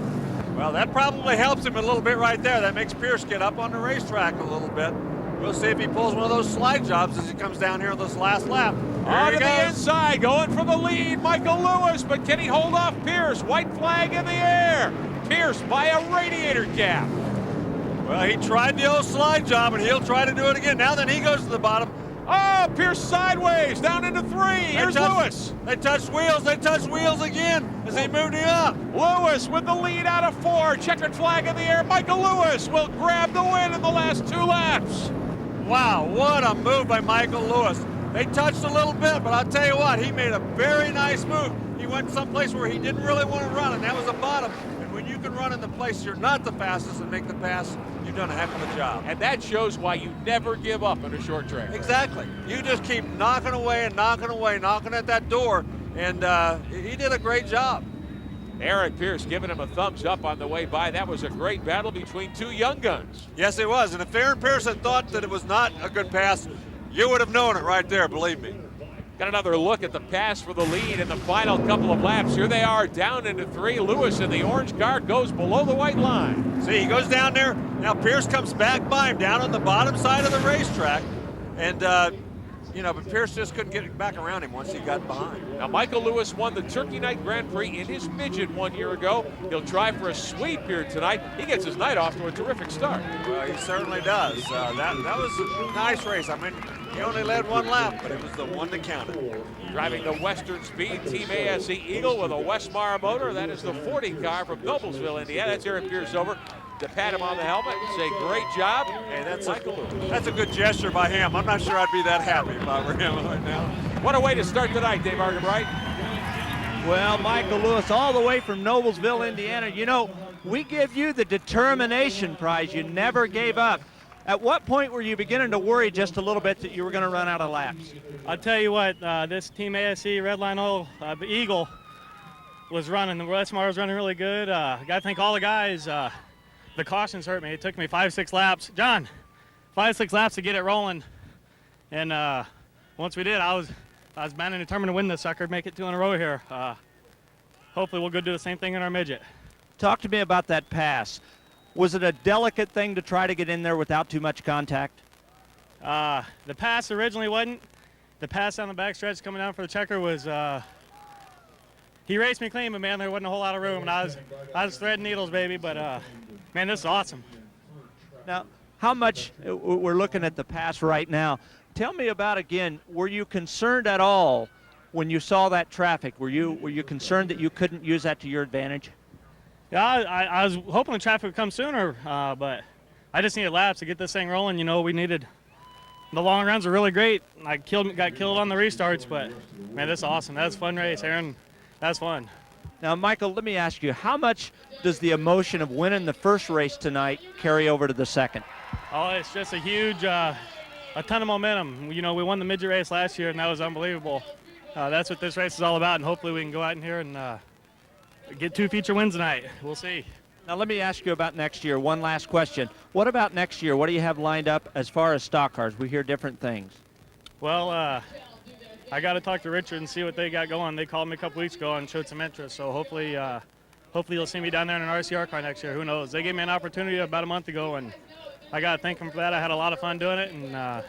Well, that probably helps him a little bit right there. That makes Pierce get up on the racetrack a little bit. We'll see if he pulls one of those slide jobs as he comes down here on this last lap. On to the inside, going for the lead, Michael Lewis, but can he hold off Pierce? White flag in the air. Pierce by a radiator cap. Well, he tried the old slide job, and he'll try to do it again. Now then he goes to the bottom. Oh, Pierce sideways, down into 3. Here's Lewis. They touched wheels. They touched wheels again as he moved him up. Lewis with the lead out of 4. Checkered flag in the air. Michael Lewis will grab the win in the last 2 laps. Wow, what a move by Michael Lewis. They touched a little bit, but I'll tell you what, he made a very nice move. He went someplace where he didn't really want to run, and that was the bottom. And when you can run in the place you're not the fastest and make the pass, you've done a heck of a job. And that shows why you never give up in a short track. Exactly. You just keep knocking away and knocking away, knocking at that door, and he did a great job. Aaron Pierce giving him a thumbs up on the way by. That was a great battle between two young guns. Yes, it was. And if Aaron Pierce had thought that it was not a good pass, you would have known it right there, believe me. Got another look at the pass for the lead in the final couple of laps. Here they are down into 3. Lewis in the orange car goes below the white line. See, he goes down there. Now Pierce comes back by him down on the bottom side of the racetrack. And, but Pierce just couldn't get back around him once he got behind. Now, Michael Lewis won the Turkey Night Grand Prix in his Midget 1 year ago. He'll try for a sweep here tonight. He gets his night off to a terrific start. Well, he certainly does. That was a nice race. I mean, he only led 1 lap, but it was the one that counted. Driving the Western Speed Team ASE Eagle with a Westmar motor. That is the 40 car from Noblesville, Indiana. That's Aaron Pierce over to pat him on the helmet and say, great job. Hey, that's a good gesture by him. I'm not sure I'd be that happy if I were him right now. What a way to start tonight, Dave Argabright. Well, Michael Lewis all the way from Noblesville, Indiana. You know, we give you the determination prize. You never gave up. At what point were you beginning to worry just a little bit that you were going to run out of laps? I'll tell you what, this Team ASE Redline Oil Eagle was running. The Westmar was running really good. I got to thank all the guys. The cautions hurt me. It took me 5-6 laps. John, 5-6 laps to get it rolling. And once we did, I was bound and determined to win this sucker, make it 2 in a row here. Hopefully we'll go do the same thing in our Midget. Talk to me about that pass. Was it a delicate thing to try to get in there without too much contact? The pass originally wasn't. The pass down the backstretch coming down for the checker was, he raced me clean, but man, there wasn't a whole lot of room. And I was threading needles, baby, but man, this is awesome. Now, how much, we're looking at the pass right now. Tell me about, again, were you concerned at all when you saw that traffic? Were you concerned that you couldn't use that to your advantage? Yeah, I was hoping the traffic would come sooner, but I just needed laps to get this thing rolling. You know, we needed, the long runs are really great. I got killed on the restarts, but man, this is awesome. That's a fun race, Aaron. That's fun. Now, Michael, let me ask you, how much does the emotion of winning the first race tonight carry over to the second? Oh, it's just a huge, a ton of momentum. You know, we won the midget race last year, and that was unbelievable. That's what this race is all about, and hopefully we can go out in here and get 2 feature wins tonight. We'll see. Now, let me ask you about next year. One last question. What about next year? What do you have lined up as far as stock cars? We hear different things. Well, I got to talk to Richard and see what they got going. They called me a couple weeks ago and showed some interest, so hopefully you'll see me down there in an RCR car next year. Who knows? They gave me an opportunity about a month ago, and I got to thank them for that. I had a lot of fun doing it, and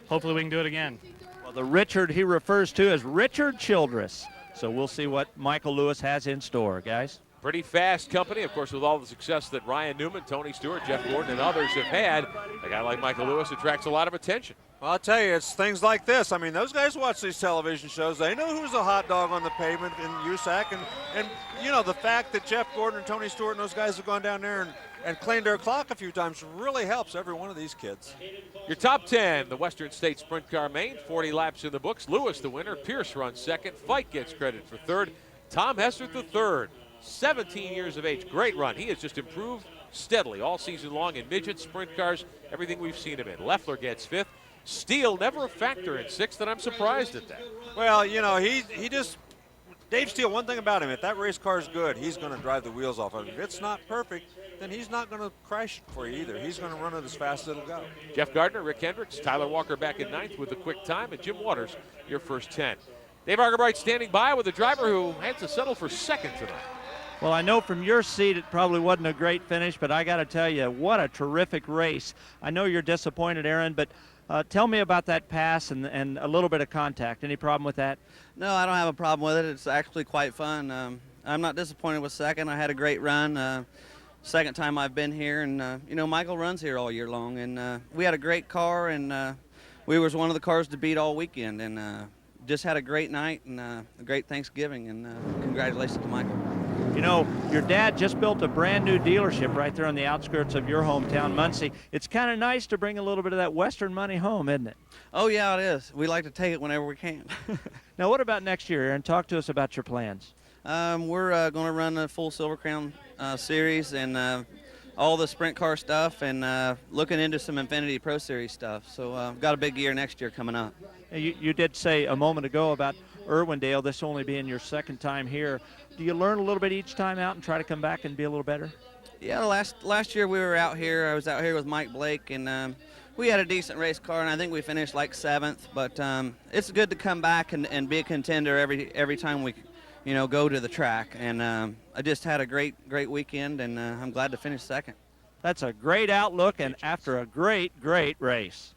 hopefully we can do it again. Well, the Richard he refers to as Richard Childress. So we'll see what Michael Lewis has in store, guys. Pretty fast company, of course, with all the success that Ryan Newman, Tony Stewart, Jeff Gordon, and others have had. A guy like Michael Lewis attracts a lot of attention. Well, I'll tell you, it's things like this. I mean, those guys watch these television shows. They know who's a hot dog on the pavement in USAC. And you know, the fact that Jeff Gordon and Tony Stewart and those guys have gone down there and cleaned their clock a few times really helps every one of these kids. Your top 10, the Western States Sprint Car Main, 40 laps in the books. Lewis the winner, Pierce runs second, Fike gets credit for third, Tom Hessert the third, 17 years of age, great run. He has just improved steadily all season long in midget sprint cars, everything we've seen him in. Leffler gets fifth. Steele never a factor in sixth, and I'm surprised at that. Well, you know, he just, Dave Steele, one thing about him, if that race car is good, he's going to drive the wheels off of it. If it's not perfect, then he's not going to crash for you either. He's going to run it as fast as it'll go. Jeff Gardner, Rick Hendricks, Tyler Walker back in ninth with a quick time, and Jim Waters, your first 10. Dave Argabright standing by with a driver who had to settle for second tonight. Well, I know from your seat it probably wasn't a great finish, but I got to tell you, what a terrific race. I know you're disappointed, Aaron, but tell me about that pass and a little bit of contact. Any problem with that? No, I don't have a problem with it. It's actually quite fun. I'm not disappointed with second. I had a great run. Second time I've been here, and you know, Michael runs here all year long, and we had a great car, and we was one of the cars to beat all weekend, and just had a great night and a great Thanksgiving, and congratulations to Michael. You know, your dad just built a brand new dealership right there on the outskirts of your hometown, Muncie. It's kind of nice to bring a little bit of that Western money home, isn't it? Oh, yeah, it is. We like to take it whenever we can. Now, what about next year, Aaron? Talk to us about your plans. We're going to run a full Silver Crown series and all the sprint car stuff, and looking into some Infinity Pro Series stuff. So I've got a big year next year coming up. You did say a moment ago about Irwindale, this only being your second time here. Do you learn a little bit each time out and try to come back and be a little better? Yeah, last year we were out here. I was out here with Mike Blake, and we had a decent race car, and I think we finished like 7th. But it's good to come back and be a contender every time we, go to the track. And I just had a great weekend, and I'm glad to finish 2nd. That's a great outlook, and after a great race.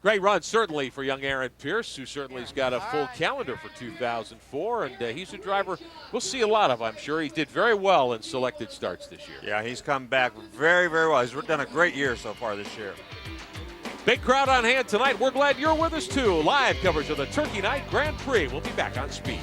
Great run, certainly, for young Aaron Pierce, who certainly has got a full calendar for 2004, and he's a driver we'll see a lot of, I'm sure. He did very well in selected starts this year. Yeah, he's come back very well. He's done a great year so far this year. Big crowd on hand tonight. We're glad you're with us, too. Live coverage of the Turkey Night Grand Prix. We'll be back on Speed.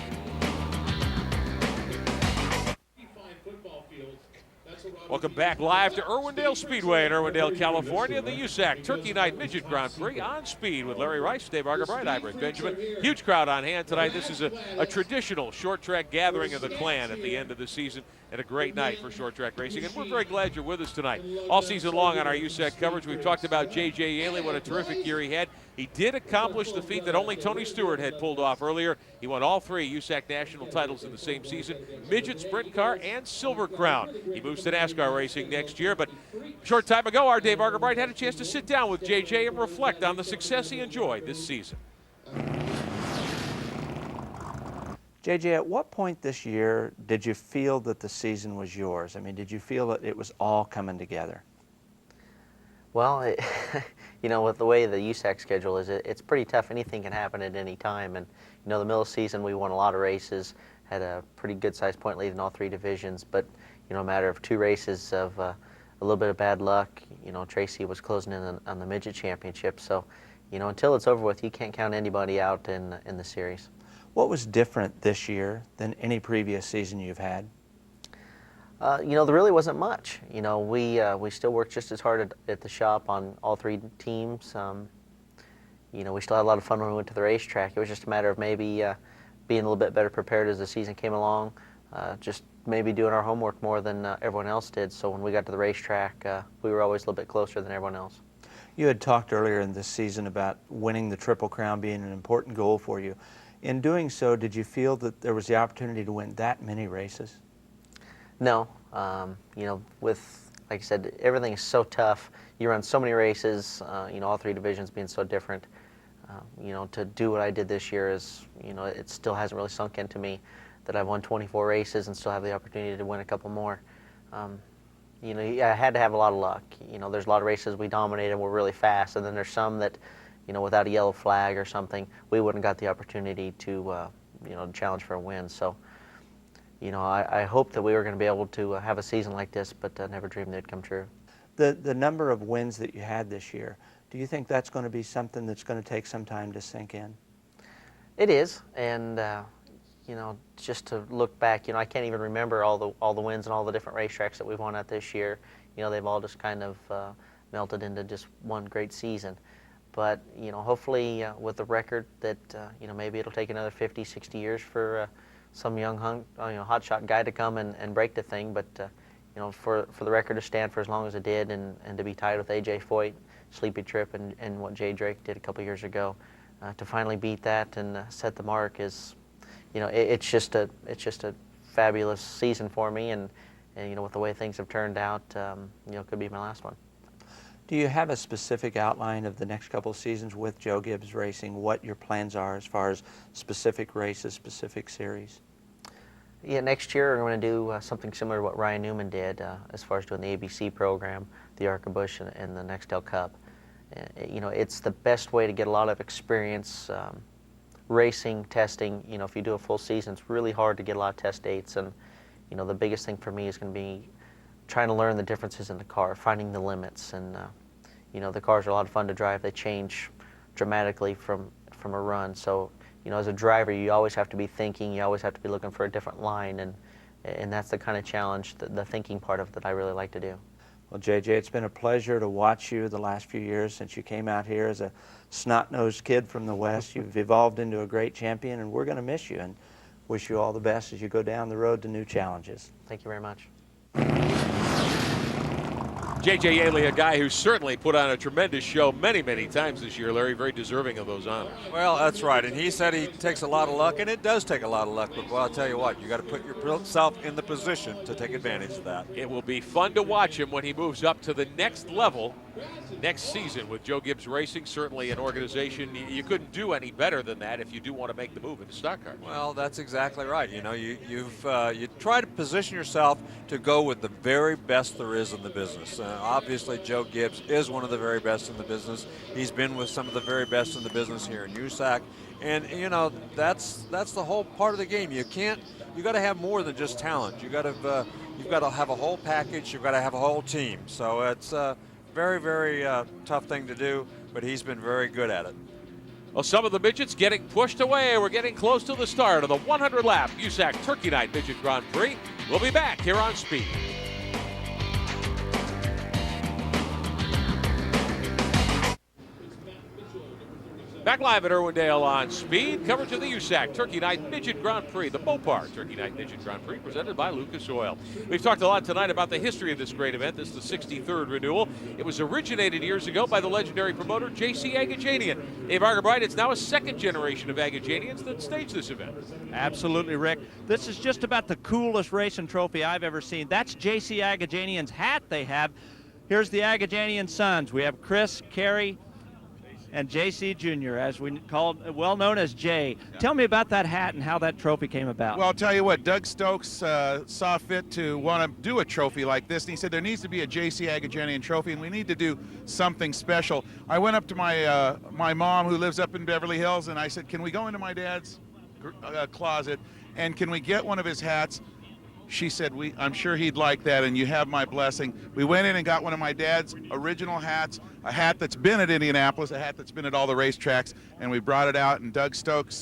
Welcome back live to Irwindale Speedway in Irwindale, California. The USAC Turkey Night Midget Grand Prix on Speed with Larry Rice, Dave Argabright, I'm Rick Benjamin. Huge crowd on hand tonight. This is a traditional short track gathering of the clan at the end of the season, and a great night for short track racing. And we're very glad you're with us tonight. All season long on our USAC coverage, we've talked about J.J. Yaley, what a terrific year he had. He did accomplish the feat that only Tony Stewart had pulled off earlier. He won all 3 USAC national titles in the same season, Midget, Sprint Car, and Silver Crown. He moves to NASCAR racing next year, but a short time ago, our Dave Argabright had a chance to sit down with JJ and reflect on the success he enjoyed this season. JJ, at what point this year did you feel that the season was yours? I mean, did you feel that it was all coming together? Well, with the way the USAC schedule is, it's pretty tough. Anything can happen at any time. And, the middle of the season, we won a lot of races, had a pretty good-sized point lead in all 3 divisions. But, a matter of 2 races of a little bit of bad luck, Tracy was closing in on the Midget Championship. So, until it's over with, you can't count anybody out in the series. What was different this year than any previous season you've had? There really wasn't much. We still worked just as hard at the shop on all 3 teams. We still had a lot of fun when we went to the racetrack. It was just a matter of maybe being a little bit better prepared as the season came along, just maybe doing our homework more than everyone else did. So when we got to the racetrack, we were always a little bit closer than everyone else. You had talked earlier in this season about winning the Triple Crown being an important goal for you. In doing so, did you feel that there was the opportunity to win that many races? No. With, like I said, everything is so tough. You run so many races, all 3 divisions being so different. To do what I did this year is, it still hasn't really sunk into me that I've won 24 races and still have the opportunity to win a couple more. I had to have a lot of luck. There's a lot of races we dominated and were really fast, and then there's some that, without a yellow flag or something, we wouldn't got the opportunity to, challenge for a win. So, I hope that we were going to be able to have a season like this, but never dreamed it'd come true. The number of wins that you had this year, do you think that's going to be something that's going to take some time to sink in? It is, and just to look back, I can't even remember all the wins and all the different racetracks that we've won at this year. They've all just kind of melted into just one great season. But hopefully with the record that maybe it'll take another 50, 60 years for some young hotshot guy to come and break the thing. But for the record to stand for as long as it did, and to be tied with A.J. Foyt, Sleepy Trip, and what Jay Drake did a couple years ago, to finally beat that and set the mark is, it's just a fabulous season for me, and with the way things have turned out, it could be my last one. Do you have a specific outline of the next couple of seasons with Joe Gibbs Racing, what your plans are as far as specific races, specific series? Yeah, next year we're going to do something similar to what Ryan Newman did as far as doing the ABC program, the Arca-Bush, and the Nextel Cup. It's the best way to get a lot of experience racing, testing. If you do a full season, it's really hard to get a lot of test dates, and the biggest thing for me is going to be trying to learn the differences in the car, finding the limits, and the cars are a lot of fun to drive. They change dramatically from a run. So as a driver, you always have to be thinking. You always have to be looking for a different line, and that's the kind of challenge, the thinking part of it, that I really like to do. Well, JJ, it's been a pleasure to watch you the last few years since you came out here as a snot-nosed kid from the West. You've evolved into a great champion, and we're going to miss you and wish you all the best as you go down the road to new challenges. Thank you very much. J.J. Yaley, a guy who certainly put on a tremendous show many, many times this year, Larry, very deserving of those honors. Well, that's right, and he said he takes a lot of luck, and it does take a lot of luck, but well, I'll tell you what, you got to put yourself in the position to take advantage of that. It will be fun to watch him when he moves up to the next level next season with Joe Gibbs Racing. Certainly an organization, you couldn't do any better than that if you do want to make the move into stock cars. Well, that's exactly right. You know, you try to position yourself to go with the very best there is in the business. Obviously, Joe Gibbs is one of the very best in the business. He's been with some of the very best in the business here in USAC, and you know that's the whole part of the game. You got to have more than just talent. You've got to have a whole package. You've got to have a whole team. So it's very, very tough thing to do, but he's been very good at it. Well, some of the midgets getting pushed away. We're getting close to the start of the 100-lap USAC Turkey Night Midget Grand Prix. We'll be back here on Speed. Back live at Irwindale on Speed. Coverage of the USAC Turkey Night Midget Grand Prix, the Mopar Turkey Night Midget Grand Prix, presented by Lucas Oil. We've talked a lot tonight about the history of this great event. This is the 63rd renewal. It was originated years ago by the legendary promoter J.C. Agajanian. Dave Argerbright, it's now a second generation of Agajanians that stage this event. Absolutely, Rick. This is just about the coolest racing trophy I've ever seen. That's J.C. Agajanian's hat they have. Here's the Agajanian sons. We have Chris, Kerry, and J.C. Jr., as we called, well known as Jay. Yeah. Tell me about that hat and how that trophy came about. Well, I'll tell you what, Doug Stokes saw fit to want to do a trophy like this, and he said there needs to be a J.C. Agajanian trophy, and we need to do something special. I went up to my mom, who lives up in Beverly Hills, and I said, can we go into my dad's closet, and can we get one of his hats? She said, I'm sure he'd like that, and you have my blessing. We went in and got one of my dad's original hats, a hat that's been at Indianapolis, a hat that's been at all the racetracks, and we brought it out, and Doug Stokes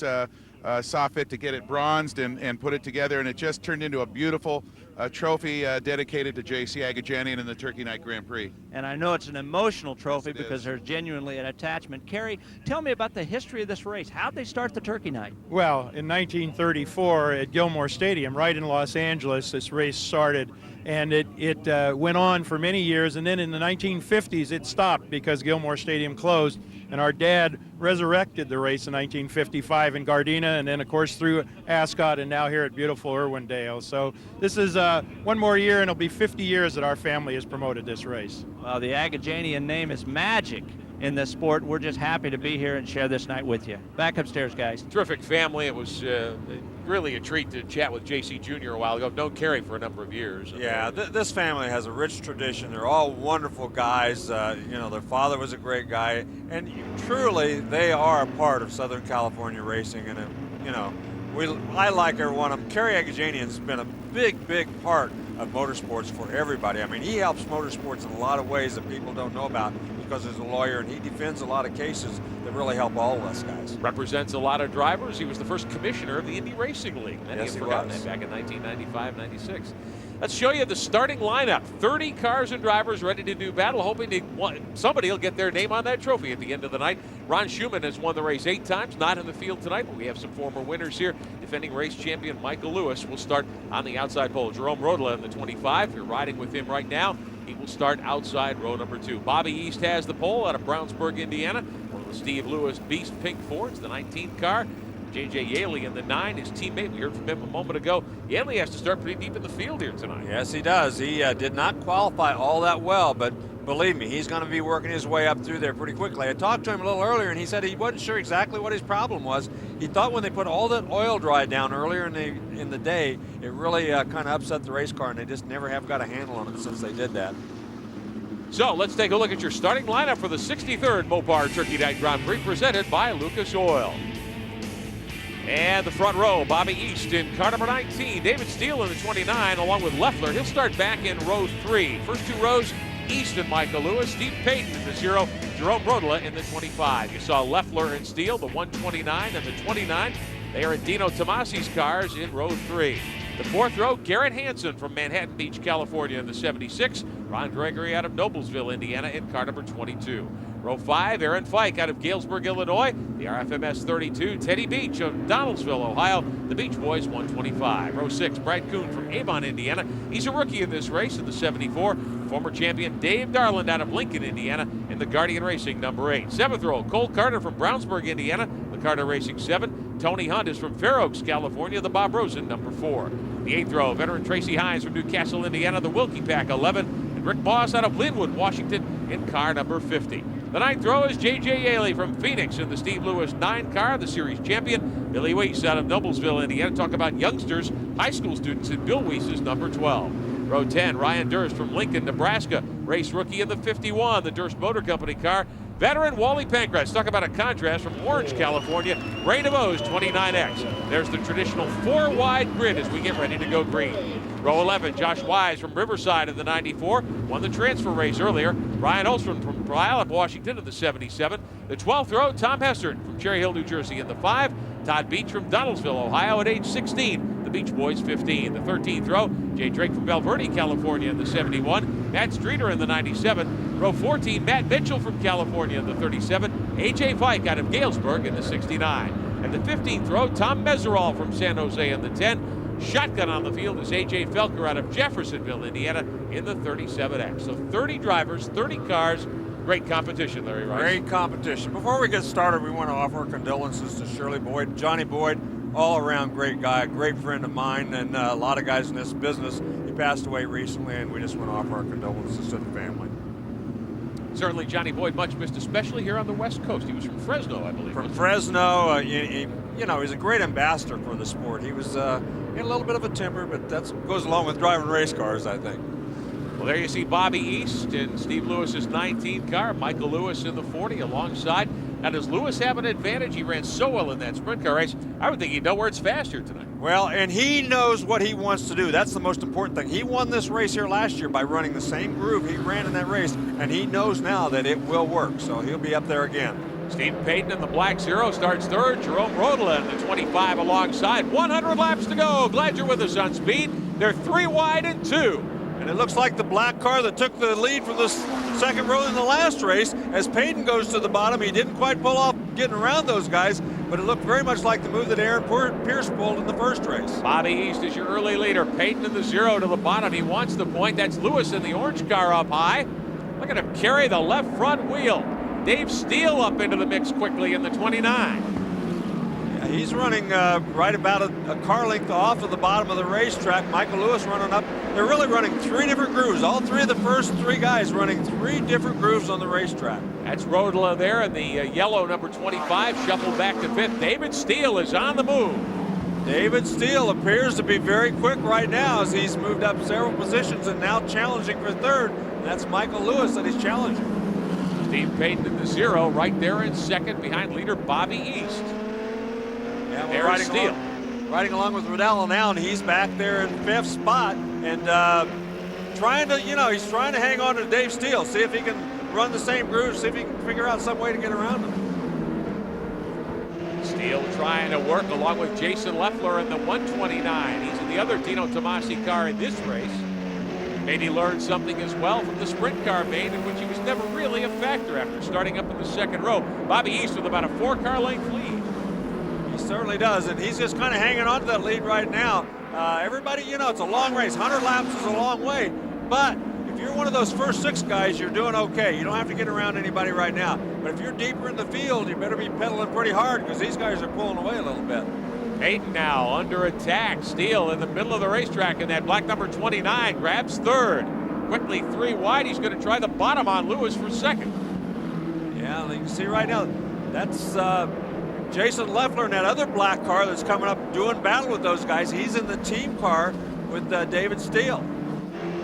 saw fit to get it bronzed and put it together, and it just turned into a beautiful trophy dedicated to J.C. Agajanian and the Turkey Night Grand Prix. And I know it's an emotional trophy because there's genuinely an attachment. Kerry, tell me about the history of this race. How'd they start the Turkey Night? Well, in 1934 at Gilmore Stadium, right in Los Angeles, this race started. And it went on for many years, and then in the 1950s it stopped because Gilmore Stadium closed, and our dad resurrected the race in 1955 in Gardena, and then of course through Ascot, and now here at beautiful Irwindale. So this is one more year, and it'll be 50 years that our family has promoted this race. Well, the Agajanian name is magic in this sport. We're just happy to be here and share this night with you. Back upstairs, guys. Terrific family. It was really a treat to chat with J.C. Jr. a while ago. I've known Kerry for a number of years. Yeah, this family has a rich tradition. They're all wonderful guys. You know, their father was a great guy, and truly they are a part of Southern California racing. And you know, I like every one of them. Kerry Agajanian's been a big part of motorsports for everybody. I mean, he helps motorsports in a lot of ways that people don't know about because he's a lawyer, and he defends a lot of cases that really help all of us guys. Represents a lot of drivers. He was the first commissioner of the Indy Racing League. Many Yes, have forgotten that back in 1995-96. Let's show you the starting lineup. 30 cars and drivers ready to do battle, hoping somebody will get their name on that trophy at the end of the night. Ron Schumann has won the race 8 times, not in the field tonight, but we have some former winners here. Defending race champion Michael Lewis will start on the outside pole. Jerome Rodela in the 25. If you're riding with him right now, he will start outside row number 2. Bobby East has the pole out of Brownsburg, Indiana. One of the Steve Lewis Beast Pink Fords, the 19 car. J.J. Yaley in the 9, his teammate. We heard from him a moment ago. Yaley has to start pretty deep in the field here tonight. Yes, he does. He did not qualify all that well, but believe me, he's going to be working his way up through there pretty quickly. I talked to him a little earlier, and he said he wasn't sure exactly what his problem was. He thought when they put all that oil dry down earlier in the day, it really kind of upset the race car, and they just never have got a handle on it since they did that. So let's take a look at your starting lineup for the 63rd Mopar Turkey Night Grand Prix presented by Lucas Oil. And the front row, Bobby East in car number 19. David Steele in the 29, along with Leffler. He'll start back in row 3. First 2 rows, East and Michael Lewis. Steve Payton in the 0. Jerome Rodela in the 25. You saw Leffler and Steele, the 129 and the 29. They are in Dino Tomasi's cars in row 3. The 4th row, Garrett Hansen from Manhattan Beach, California in the 76. Ron Gregory out of Noblesville, Indiana in car number 22. Row 5, Aaron Fike out of Galesburg, Illinois. The RFMS 32, Teddy Beach of Donaldsville, Ohio. The Beach Boys 125. Row 6, Brad Kuhn from Avon, Indiana. He's a rookie in this race in the 74. Former champion Dave Darland out of Lincoln, Indiana in the Guardian Racing number 8. 7th row, Cole Carter from Brownsburg, Indiana. The Carter Racing 7. Tony Hunt is from Fair Oaks, California. The Bob Rosen number 4. The 8th row, veteran Tracy Hines from Newcastle, Indiana. The Wilkie Pack 11. And Rick Moss out of Linwood, Washington in car number 50. The 9th row is J.J. Yaley from Phoenix in the Steve Lewis 9 car, the series champion. Billy Weiss out of Noblesville, Indiana. Talk about youngsters, high school students in Bill Weiss's number 12. Row 10, Ryan Durst from Lincoln, Nebraska. Race rookie in the 51, the Durst Motor Company car. Veteran Wally Pancratz. Talk about a contrast from Orange, California. Ray DeVos 29X. There's the traditional 4-wide grid as we get ready to go green. Row 11, Josh Wise from Riverside in the 94. Won the transfer race earlier. Ryan Olstrom from Puyallup, Washington in the 77. The 12th row, Tom Hessert from Cherry Hill, New Jersey in the 5. Todd Beach from Donaldsville, Ohio at age 16. The Beach Boys 15. The 13th row, Jay Drake from Val Verde, California in the 71. Matt Streeter in the 97. Row 14, Matt Mitchell from California in the 37. A.J. Fike out of Galesburg in the 69. And the 15th row, Tom Meserol from San Jose in the 10. Shotgun on the field is A.J. Felker out of Jeffersonville, Indiana in the 37X. So 30 drivers, 30 cars. Great competition, Larry Rice. Great competition. Before we get started, we want to offer our condolences to Shirley Boyd. Johnny Boyd, all around great guy, great friend of mine, and a lot of guys in this business. He passed away recently, and we just want to offer our condolences to the family. Certainly Johnny Boyd much missed, especially here on the West Coast. He was from Fresno, I believe. From Fresno, you know, he's a great ambassador for the sport. He was a little bit of a temper, but that goes along with driving race cars, I think. Well, there you see Bobby East in Steve Lewis's 19 car, Michael Lewis in the 40 alongside. Now, does Lewis have an advantage? He ran so well in that sprint car race. I would think he'd know where it's faster tonight. Well, and he knows what he wants to do. That's the most important thing. He won this race here last year by running the same groove he ran in that race, and he knows now that it will work, so he'll be up there again. Steve Payton in the Black Zero starts third. Jerome Rodola in the 25 alongside. 100 laps to go. Glad you're with us on Speed. They're 3 wide and 2. And it looks like the black car that took the lead from the second row in the last race. As Payton goes to the bottom, he didn't quite pull off getting around those guys, but it looked very much like the move that Aaron Pierce pulled in the first race. Bobby East is your early leader. Payton in the 0 to the bottom. He wants the point. That's Lewis in the orange car up high. Look at him carry the left front wheel. Dave Steele up into the mix quickly in the 29. Yeah, he's running right about a car length off of the bottom of the racetrack. Michael Lewis running up. They're really running 3 different grooves. All 3 of the first 3 guys running 3 different grooves on the racetrack. That's Rodola there in the yellow number 25, shuffled back to 5th. David Steele is on the move. David Steele appears to be very quick right now as he's moved up several positions and now challenging for 3rd. And that's Michael Lewis that he's challenging. Steve Payton in the 0, right there in 2nd behind leader Bobby East. Yeah, well, riding along with Rodell now, and he's back there in 5th spot and trying to, he's trying to hang on to Dave Steele, see if he can run the same groove, see if he can figure out some way to get around him. Steele trying to work along with Jason Leffler in the 129. He's in the other Dino Tomasi car in this race. Maybe learned something as well from the sprint car main, in which he was never really a factor after starting up in the 2nd row. Bobby East with about a 4-car length lead. He certainly does, and he's just kind of hanging on to that lead right now. Everybody, it's a long race. 100 laps is a long way, but if you're one of those first 6 guys, you're doing okay. You don't have to get around anybody right now. But if you're deeper in the field, you better be pedaling pretty hard because these guys are pulling away a little bit. Payton now under attack. Steele in the middle of the racetrack in that black number 29 grabs 3rd. Quickly 3 wide. He's going to try the bottom on Lewis for 2nd. Yeah, you can see right now, that's Jason Leffler in that other black car that's coming up doing battle with those guys. He's in the team car with David Steele.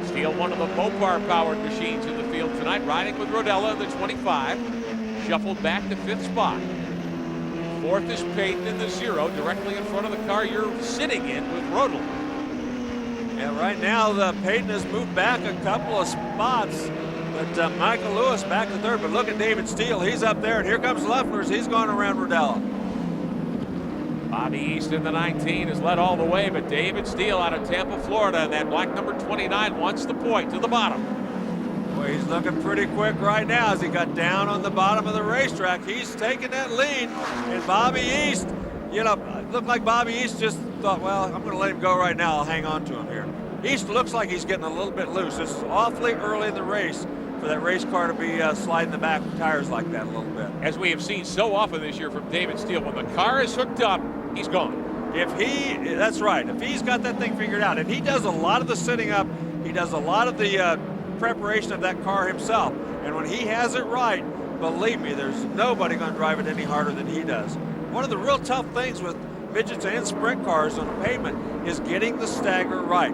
Steele, one of the Mopar-powered machines in the field tonight, riding with Rodella in the 25. Shuffled back to 5th spot. 4th is Payton in the 0, directly in front of the car you're sitting in with Rodel. Yeah, right now Payton has moved back a couple of spots, but Michael Lewis back to 3rd. But look at David Steele, he's up there, and here comes Leffler's. He's going around Rodella. Bobby East in the 19 is led all the way, but David Steele out of Tampa, Florida, and that black number 29 wants the point to the bottom. Boy, he's looking pretty quick right now as he got down on the bottom of the racetrack. He's taking that lead, and Bobby East, you know, it looked like Bobby East just thought, well, I'm going to let him go right now. I'll hang on to him here. East looks like he's getting a little bit loose. This is awfully early in the race for that race car to be sliding the back tires like that a little bit. As we have seen so often this year from David Steele, when the car is hooked up, he's gone. That's right, if he's got that thing figured out, and he does a lot of the sitting up, he does a lot of the preparation of that car himself, and when he has it right, believe me, there's nobody going to drive it any harder than he does. One of the real tough things with midgets and sprint cars on the pavement is getting the stagger right.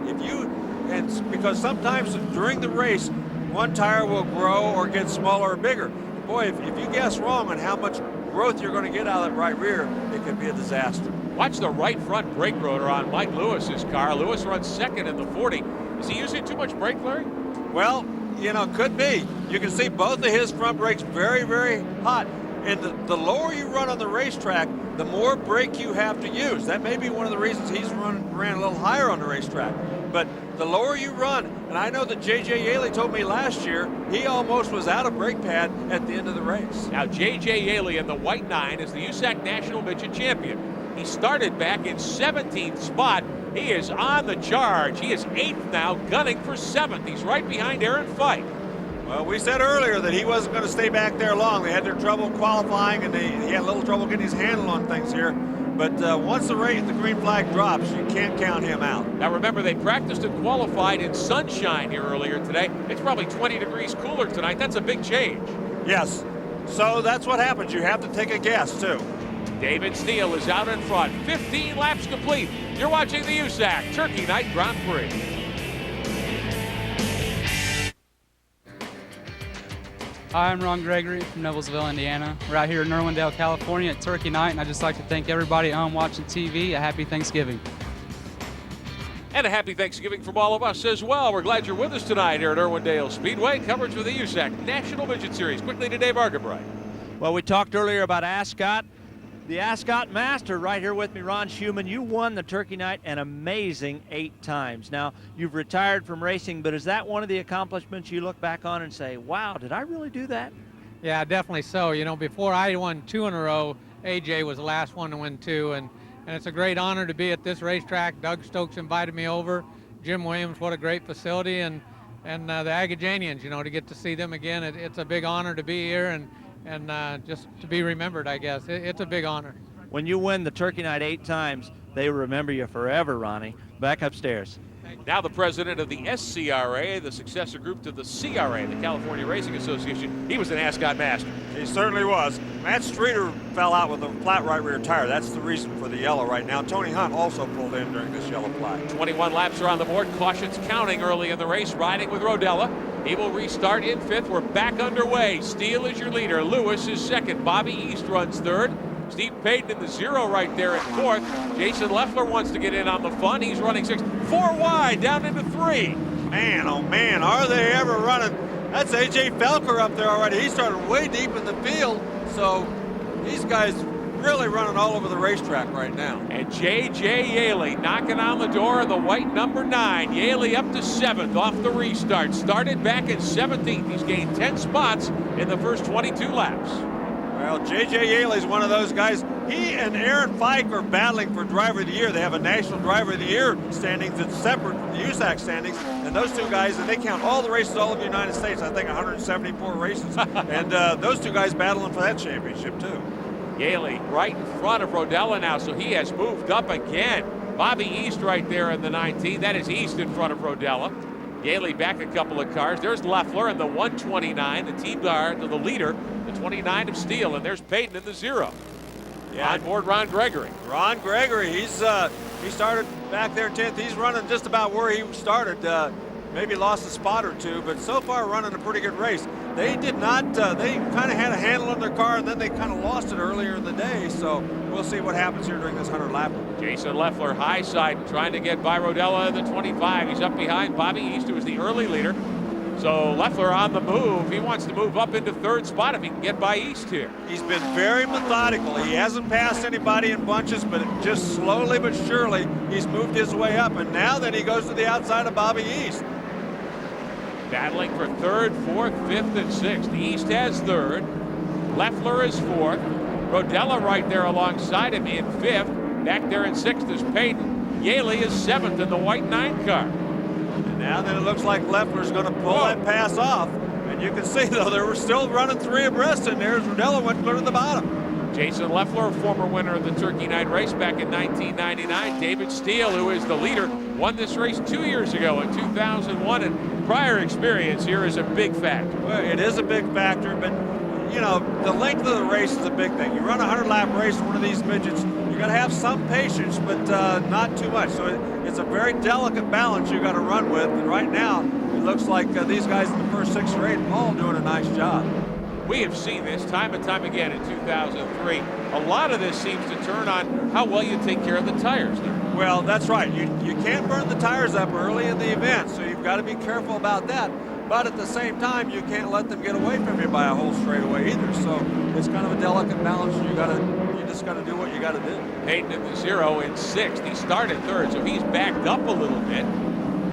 Because sometimes during the race, one tire will grow or get smaller or bigger. Boy, if you guess wrong on how much growth you're going to get out of that right rear, it could be a disaster. Watch the right front brake rotor on Mike Lewis's car. Lewis runs second in the 40. Is he using too much brake, Larry? Well, you know, could be. You can see both of his front brakes very, very hot. And the lower you run on the racetrack, the more brake you have to use. That may be one of the reasons he's ran a little higher on the racetrack. But the lower you run, and I know that J.J. Yaley told me last year he almost was out of brake pad at the end of the race. Now J.J. Yaley in the white 9 is the USAC National Midget Champion. He started back in 17th spot. He is on the charge. He is 8th now, gunning for 7th. He's right behind Aaron Fike. Well, we said earlier that he wasn't going to stay back there long. They had their trouble qualifying, and he had a little trouble getting his handle on things here. But once the green flag drops, you can't count him out. Now remember, they practiced and qualified in sunshine here earlier today. It's probably 20 degrees cooler tonight. That's a big change. Yes. So that's what happens. You have to take a guess, too. David Steele is out in front. 15 laps complete. You're watching the USAC Turkey Night Grand Prix. Hi, I'm Ron Gregory from Noblesville, Indiana. We're out here in Irwindale, California at Turkey Night, and I'd just like to thank everybody at home watching TV a happy Thanksgiving. And a happy Thanksgiving from all of us as well. We're glad you're with us tonight here at Irwindale Speedway. Coverage for the USAC National Midget Series. Quickly to Dave Argabright. Well, we talked earlier about Ascot. The Ascot Master right here with me, Ron Schumann. You won the Turkey Night an amazing 8 times. Now, you've retired from racing, but is that one of the accomplishments you look back on and say, wow, did I really do that? Yeah, definitely so. You know, before I won 2 in a row, AJ was the last one to win 2, and it's a great honor to be at this racetrack. Doug Stokes invited me over. Jim Williams, what a great facility, and the Agajanians, you know, to get to see them again. It's a big honor to be here, and just to be remembered, I guess. It's a big honor. When you win the Turkey Night 8 times, they remember you forever, Ronnie. Back upstairs. Now the president of the SCRA, the successor group to the CRA, the California Racing Association. He was an Ascot Master. He certainly was. Matt Streeter fell out with a flat right rear tire. That's the reason for the yellow right now. Tony Hunt also pulled in during this yellow flag. 21 laps are on the board. Cautions counting early in the race, riding with Rodella. He will restart in 5th. We're back underway. Steele is your leader. Lewis is 2nd. Bobby East runs 3rd. Steve Payton in the 0 right there at 4th. Jason Leffler wants to get in on the fun. He's running 6th. 4 wide, down into 3. Man, oh man, are they ever running? That's AJ Felker up there already. He started way deep in the field. So these guys really running all over the racetrack right now. And J.J. Yaley knocking on the door of the white number 9. Yaley up to 7th off the restart. Started back in 17th. He's gained 10 spots in the first 22 laps. Well, J.J. Yaley's one of those guys. He and Aaron Fike are battling for Driver of the Year. They have a National Driver of the Year standings that's separate from the USAC standings. And those two guys, and they count all the races all over the United States, I think 174 races. And those two guys battling for that championship, too. Yaley right in front of Rodella now, so he has moved up again. Bobby East right there in the 19. That is East in front of Rodella. Yaley back a couple of cars. There's Leffler in the 129, the team car to the leader, the 29 of Steele, and there's Payton in the 0. Yeah. On board Ron Gregory. Ron Gregory, he started back there in 10th. He's running just about where he started. Maybe lost a spot or 2, but so far running a pretty good race. They did not, they kind of had a handle on their car, and then they kind of lost it earlier in the day, so we'll see what happens here during this 100-lapper. Jason Leffler, high side, trying to get by Rodella in the 25. He's up behind Bobby East, who is the early leader. So Leffler on the move. He wants to move up into 3rd spot if he can get by East here. He's been very methodical. He hasn't passed anybody in bunches, but just slowly but surely, he's moved his way up, and now then he goes to the outside of Bobby East. Battling for third, fourth, fifth, and sixth. The East has third. Leffler is fourth. Rodella right there alongside him in fifth. Back there in sixth is Payton. Yaley is seventh in the white 9 car. And now then it looks like Leffler's going to pull that pass off. And you can see, though, they were still running 3 abreast in there as Rodella went clear to the bottom. Jason Leffler, former winner of the Turkey Night race back in 1999. David Steele, who is the leader, won this race 2 years ago in 2001. And prior experience here is a big factor. Well, it is a big factor, but, you know, the length of the race is a big thing. You run a 100-lap race in one of these midgets, you got to have some patience, but not too much. So it's a very delicate balance you got to run with. And right now, it looks like these guys in the first 6 or 8 all doing a nice job. We have seen this time and time again in 2003. A lot of this seems to turn on how well you take care of the tires there. Well, that's right. You can't burn the tires up early in the event, so you've got to be careful about that. But at the same time, you can't let them get away from you by a whole straightaway either. So it's kind of a delicate balance. You just got to do what you got to do. Payton at the 0 in 6th. He started third, so he's backed up a little bit.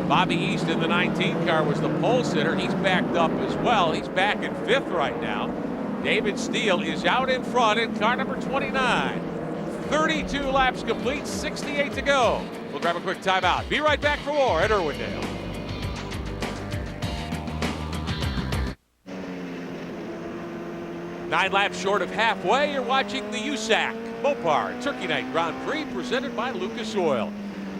Bobby East in the 19 car was the pole sitter. He's backed up as well. He's back in 5th right now. David Steele is out in front in car number 29. 32 laps complete, 68 to go. We'll grab a quick timeout. Be right back for more at Irwindale. Nine laps short of halfway, you're watching the USAC Mopar Turkey Night Grand Prix presented by Lucas Oil.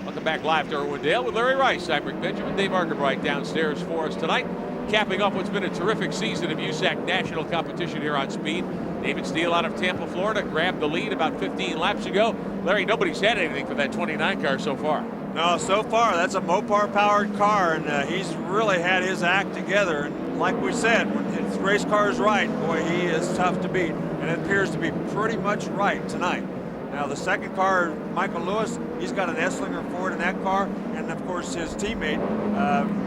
Welcome back live to Irwindale with Larry Rice. I'm Rick Benjamin. Dave Argabright downstairs for us tonight. Capping off what's been a terrific season of USAC national competition here on speed. David Steele out of Tampa, Florida, grabbed the lead about 15 laps ago. Larry, nobody's had anything for that 29 car so far. No, so far that's a Mopar-powered car, and he's really had his act together. And like we said, when his race car is right, boy, he is tough to beat. And it appears to be pretty much right tonight. Now, the second car, Michael Lewis, he's got an Esslinger Ford in that car. And, of course, his teammate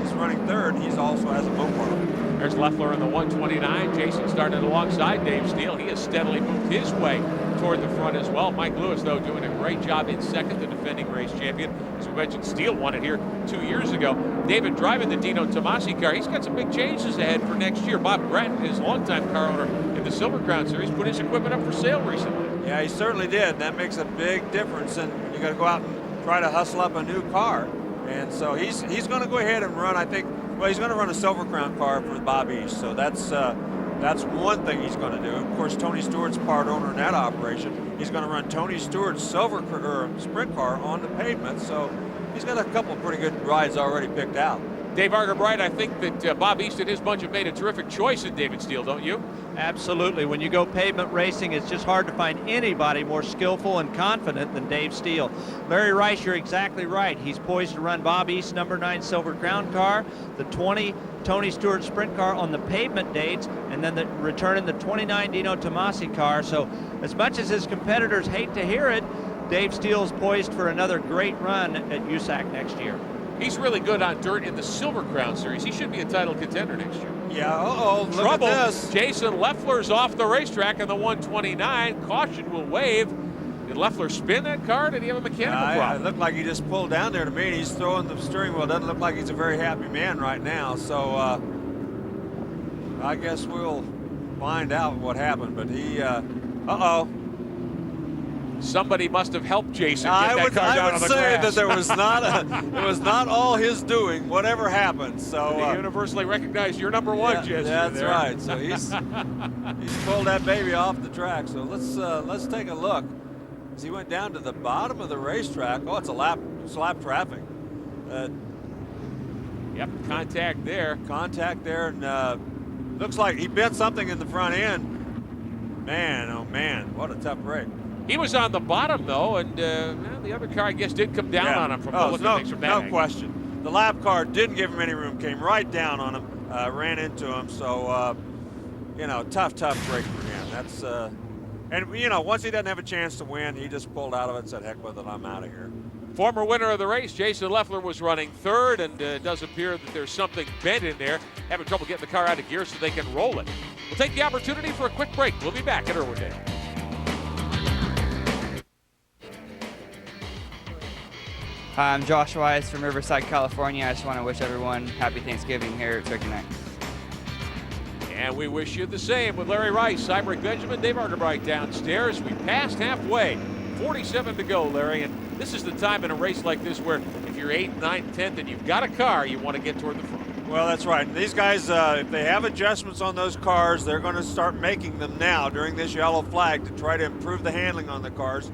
is running third. He also has a Mopar. There's Leffler in the 129. Jason started alongside Dave Steele. He has steadily moved his way toward the front as well. Mike Lewis, though, doing a great job in second, the defending race champion. As we mentioned, Steele won it here 2 years ago. David driving the Dino Tomasi car. He's got some big changes ahead for next year. Bob Gratton, his longtime car owner in the Silver Crown Series, put his equipment up for sale recently. Yeah, he certainly did. That makes a big difference, and you got to go out and try to hustle up a new car. And so he's going to go ahead and run, I think, well, he's going to run a Silver Crown car for Bob East. So that's one thing he's going to do. Of course, Tony Stewart's part owner in that operation. He's going to run Tony Stewart's sprint car on the pavement. So he's got a couple pretty good rides already picked out. Dave Argabright, I think that Bob East and his bunch have made a terrific choice in David Steele, don't you? Absolutely. When you go pavement racing, it's just hard to find anybody more skillful and confident than Dave Steele. Larry Rice, you're exactly right. He's poised to run Bob East's number 9 Silver Crown car, the 20 Tony Stewart sprint car on the pavement dates, and then returning the 29 Dino Tomasi car. So as much as his competitors hate to hear it, Dave Steele's poised for another great run at USAC next year. He's really good on dirt in the Silver Crown Series. He should be a title contender next year. Yeah, look Trouble. at this. Jason Leffler's off the racetrack in the 129. Caution will wave. Did Leffler spin that car? Did he have a mechanical problem? It looked like he just pulled down there to me. He's throwing the steering wheel. Doesn't look like he's a very happy man right now. So I guess we'll find out what happened. But he, Somebody must have helped Jason get that car down on the grass. I would say that it was not all his doing, whatever happened. So he universally recognized you're number one, Jason. That's right. So he's pulled that baby off the track. So let's take a look. As he went down to the bottom of the racetrack. Oh, it's lap traffic. Yep, contact there. Contact there, and looks like he bent something in the front end. Man, oh man, what a tough break. He was on the bottom, though, and the other car, I guess, did come down on him from looking at things from that angle. No question. The lap car didn't give him any room, came right down on him, ran into him. So, tough break for him. That's, once he doesn't have a chance to win, he just pulled out of it and said, heck with it, I'm out of here. Former winner of the race, Jason Leffler, was running third, and it does appear that there's something bent in there, having trouble getting the car out of gear so they can roll it. We'll take the opportunity for a quick break. We'll be back at Irwindale. Hi, I'm Josh Weiss from Riverside, California. I just want to wish everyone happy Thanksgiving here at Turkey Night. And we wish you the same with Larry Rice, Cyberic Benjamin, Dave Arterbright downstairs. We passed halfway. 47 to go, Larry. And this is the time in a race like this where if you're 8th, 9th, 10th, and you've got a car, you want to get toward the front. Well, that's right. These guys, if they have adjustments on those cars, they're going to start making them now during this yellow flag to try to improve the handling on the cars.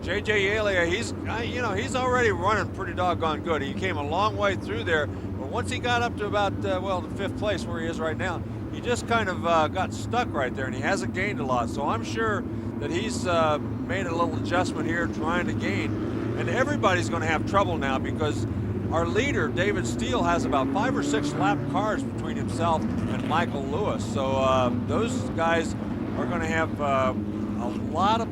J.J. Yaley, he's already running pretty doggone good. He came a long way through there, but once he got up to about, the 5th place where he is right now, he just kind of got stuck right there, and he hasn't gained a lot. So I'm sure that he's made a little adjustment here trying to gain. And everybody's going to have trouble now because our leader, David Steele, has about 5 or 6 lap cars between himself and Michael Lewis. So those guys are going to have a lot of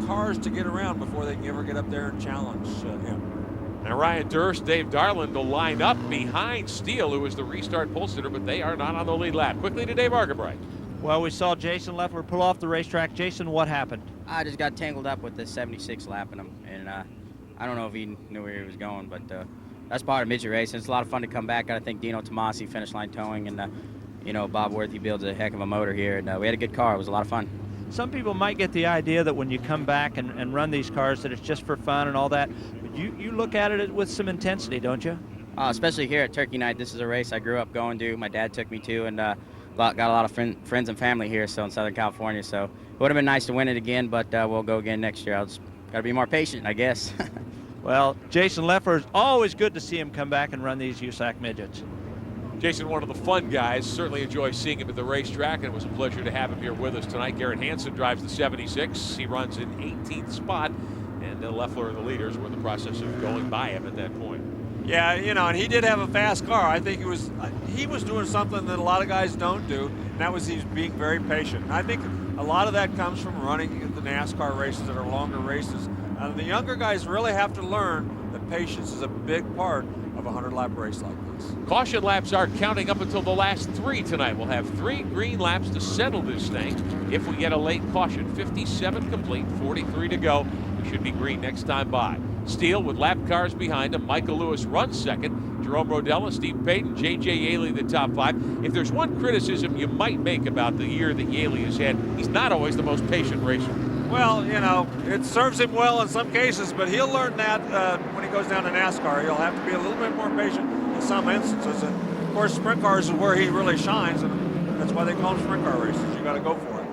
cars to get around before they can ever get up there and challenge him. Now Ryan Durst, Dave Darland will line up behind Steele, who is the restart pole sitter, but they are not on the lead lap. Quickly to Dave Arterbright. Well, we saw Jason Leffler pull off the racetrack. Jason, what happened? I just got tangled up with the 76 lapping him, and I don't know if he knew where he was going, but that's part of midget racing. It's a lot of fun to come back. I think Dino Tomasi finish line towing, and Bob Worthy builds a heck of a motor here, and we had a good car. It was a lot of fun. Some people might get the idea that when you come back and run these cars that it's just for fun and all that, but you look at it with some intensity, don't you? Especially here at Turkey Night. This is a race I grew up going to. My dad took me to, and got a lot of friends and family here, so in Southern California. So it would have been nice to win it again, but we'll go again next year. I'll just got to be more patient, I guess. Well, Jason Leffler, is always good to see him come back and run these USAC midgets. Jason, one of the fun guys. Certainly enjoy seeing him at the racetrack, and it was a pleasure to have him here with us tonight. Garrett Hansen drives the 76. He runs in 18th spot, and Leffler and the leaders were in the process of going by him at that point. Yeah, and he did have a fast car. I think he was doing something that a lot of guys don't do, and that was he's being very patient. And I think a lot of that comes from running the NASCAR races that are longer races. The younger guys really have to learn that patience is a big part of a 100-lap race like this. Caution laps are counting up until the last 3 tonight. We'll have 3 green laps to settle this thing if we get a late caution. 57 complete, 43 to go. We should be green next time by. Steele with lap cars behind him. Michael Lewis runs second. Jerome Rodella, Steve Payton, J.J. Yaley the top 5. If there's one criticism you might make about the year that Yaley has had, he's not always the most patient racer. Well, it serves him well in some cases, but he'll learn that when he goes down to NASCAR. He'll have to be a little bit more patient in some instances. And, of course, sprint cars is where he really shines, and that's why they call them sprint car races. You got to go for it.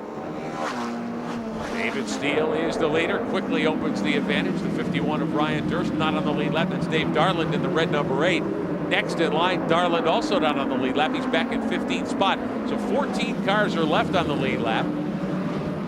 David Steele is the leader, quickly opens the advantage. The 51 of Ryan Durst not on the lead lap. That's Dave Darland in the red number 8. Next in line, Darland also not on the lead lap. He's back in 15th spot. So 14 cars are left on the lead lap.